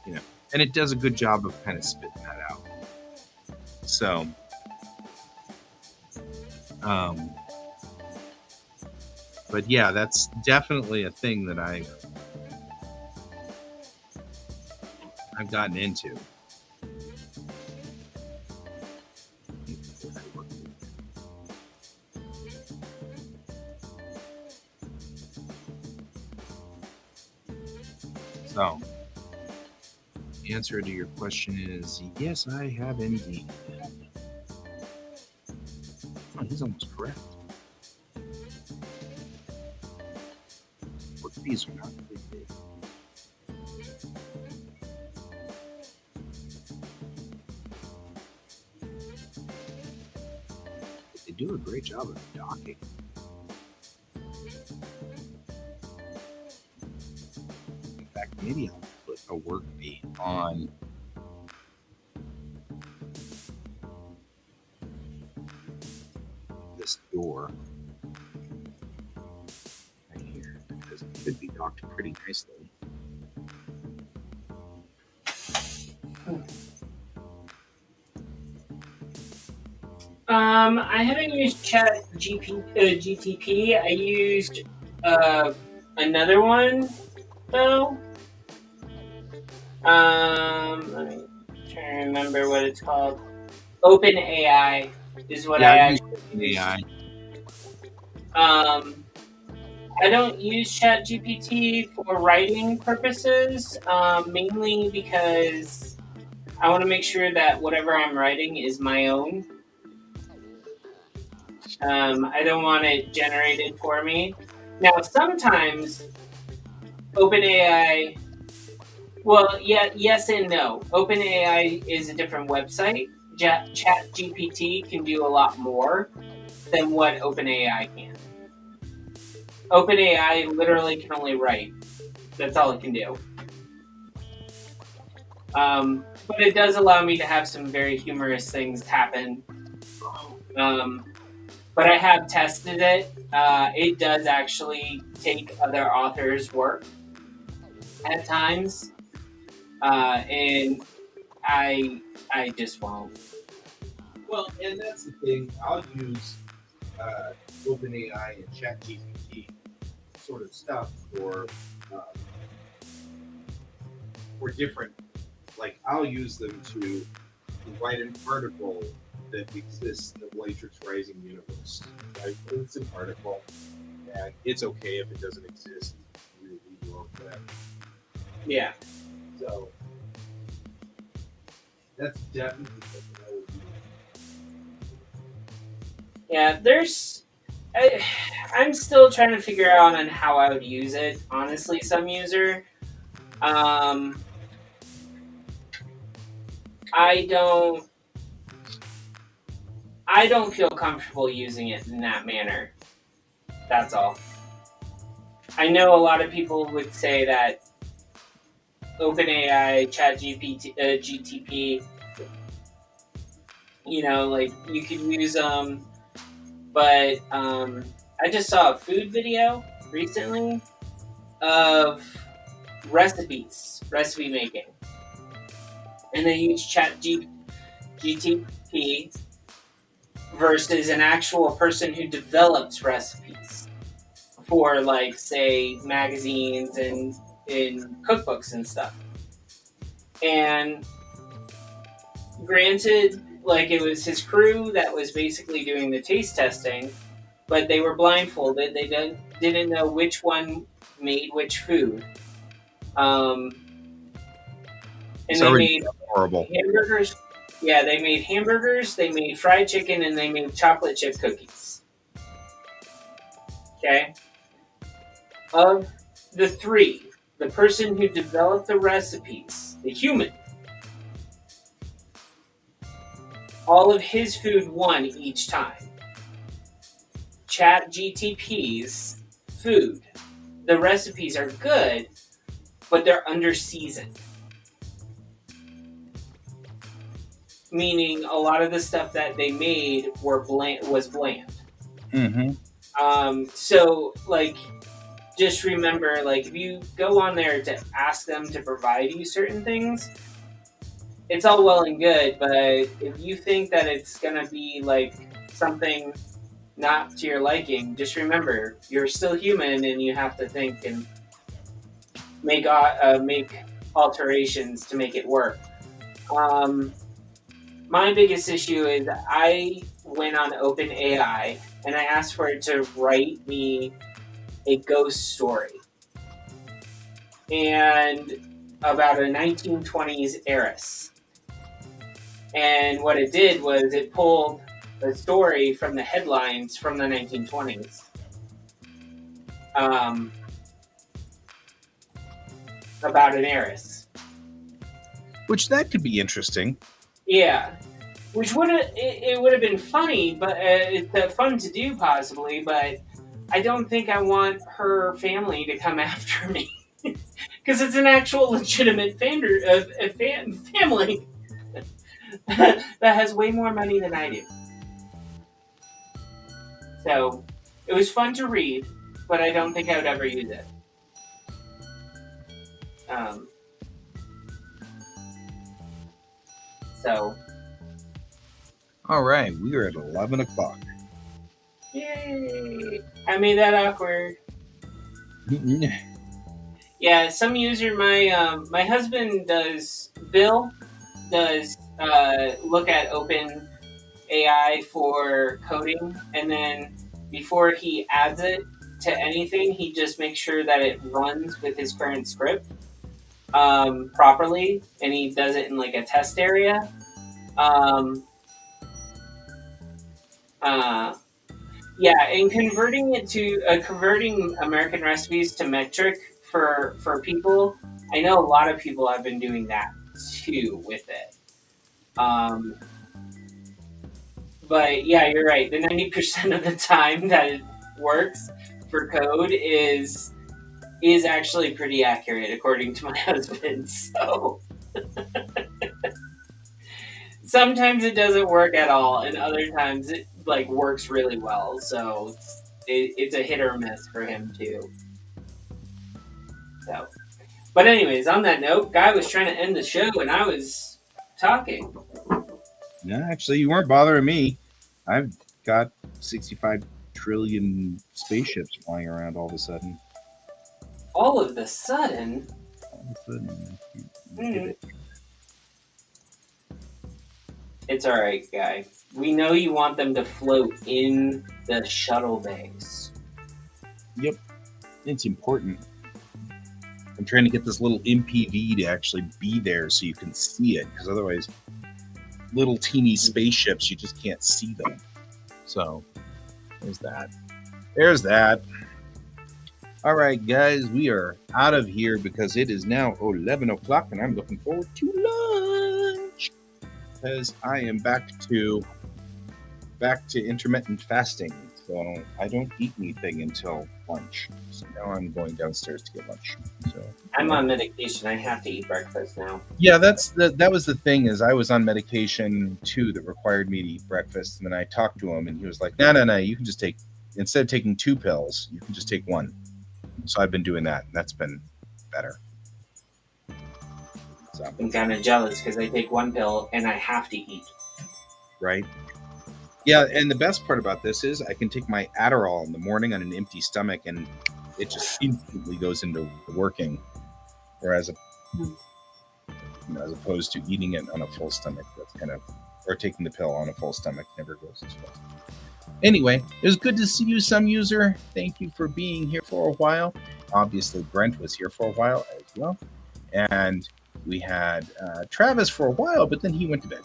you know, and it does a good job of kind of spitting that out. So, but yeah, that's definitely a thing that I've gotten into. So, the answer to your question is yes, I have indeed. Oh, he's almost correct. What fees are not really big? But they do a great job of docking. In fact, maybe I'll put a work fee on this door right here, because it could be docked pretty nicely. I haven't used GTP. I used another one though. Let me try to remember what it's called. OpenAI is what I actually use. AI. I don't use ChatGPT for writing purposes, mainly because I want to make sure that whatever I'm writing is my own. I don't want it generated for me. Now, sometimes OpenAI, well, yeah, yes and no. OpenAI is a different website. ChatGPT can do a lot more than what OpenAI can. OpenAI literally can only write. That's all it can do. But it does allow me to have some very humorous things happen. But I have tested it. It does actually take other authors' work at times, and I just won't. Well, and that's the thing. I'll use OpenAI and ChatGPT sort of stuff for different. Like, I'll use them to write an article that exists in the Matrix Rising universe. Right? It's an article, and it's okay if it doesn't exist. Really, or whatever. Yeah. So that's definitely something I would do. Yeah, I'm still trying to figure out on how I would use it. Honestly, some user, um, I don't, I don't feel comfortable using it in that manner. That's all. I know a lot of people would say that OpenAI, GTP, like you could use them, but I just saw a food video recently of recipe making, and they use GTP versus an actual person who develops recipes for, like, say, magazines and in cookbooks and stuff. And granted, like, it was his crew that was basically doing the taste testing, but they were blindfolded. They didn't know which one made which food. And It's they already made horrible. hamburgers. Yeah, they made hamburgers, they made fried chicken, and they made chocolate chip cookies. Okay? Of the three, the person who developed the recipes, the human, all of his food won each time. ChatGTP's food, the recipes are good, but they're under seasoned. Meaning a lot of the stuff that they made was bland. Mm-hmm. So, like, just remember, like, if you go on there to ask them to provide you certain things, it's all well and good, but if you think that it's gonna be like something not to your liking, just remember you're still human and you have to think and make alterations to make it work. My biggest issue is I went on OpenAI and I asked for it to write me a ghost story and about a 1920s heiress. And what it did was it pulled a story from the headlines from the 1920s. About an heiress. Which that could be interesting. Yeah. Which would have been funny, but it's fun to do possibly, but I don't think I want her family to come after me. Because it's an actual legitimate family that has way more money than I do. So, it was fun to read, but I don't think I would ever use it. So. All right, we are at 11 o'clock. Yay! I made that awkward. Yeah, some user, my husband Bill does look at Open AI for coding, and then before he adds it to anything, he just makes sure that it runs with his current script properly, and he does it in like a test area. Yeah, and converting American recipes to metric for people. I know a lot of people have been doing that too with it. But yeah, you're right. The 90% of the time that it works for code is actually pretty accurate, according to my husband. So sometimes it doesn't work at all, and other times it like works really well. So it's a hit or miss for him too. So, but anyways, on that note, Guy was trying to end the show, and I was talking. No, actually, you weren't bothering me. I've got 65 trillion spaceships flying around all of a sudden. All of a sudden? All of a sudden. It's all right, guy. We know you want them to float in the shuttle bays. Yep, it's important. I'm trying to get this little MPV to actually be there so you can see it, because otherwise, little teeny spaceships, you just can't see them. So, there's that. There's that. All right, guys, we are out of here because it is now 11 o'clock, and I'm looking forward to lunch because I am back to intermittent fasting. So I don't eat anything until lunch. So now I'm going downstairs to get lunch. So I'm on medication. I have to eat breakfast now. yeah, that was the thing, is I was on medication too that required me to eat breakfast, and then I talked to him and he was like, no, you can just take, instead of taking 2 pills, you can just take 1. So I've been doing that, and that's been better. So I'm kind of jealous because I take 1 pill and I have to eat. right. Yeah, and the best part about this is I can take my Adderall in the morning on an empty stomach, and it just instantly goes into working. Whereas, as opposed to eating it on a full stomach, that's kind of, or taking the pill on a full stomach, never goes as well. Anyway, it was good to see you, some user. Thank you for being here for a while. Obviously, Brent was here for a while as well, and we had Travis for a while, but then he went to bed.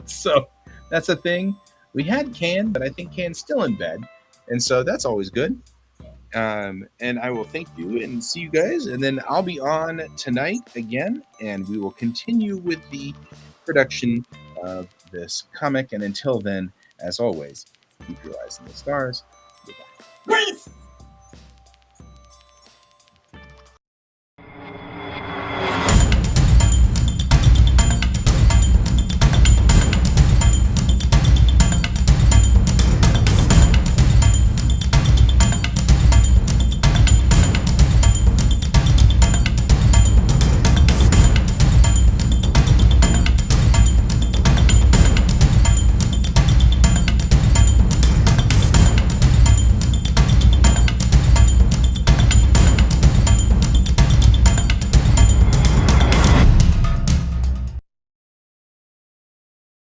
So that's a thing. We had Can, but I think Can's still in bed, and so that's always good. And I will thank you and see you guys, and then I'll be on tonight again, and we will continue with the production of this comic. And until then, as always, keep your eyes on the stars. Goodbye. Peace!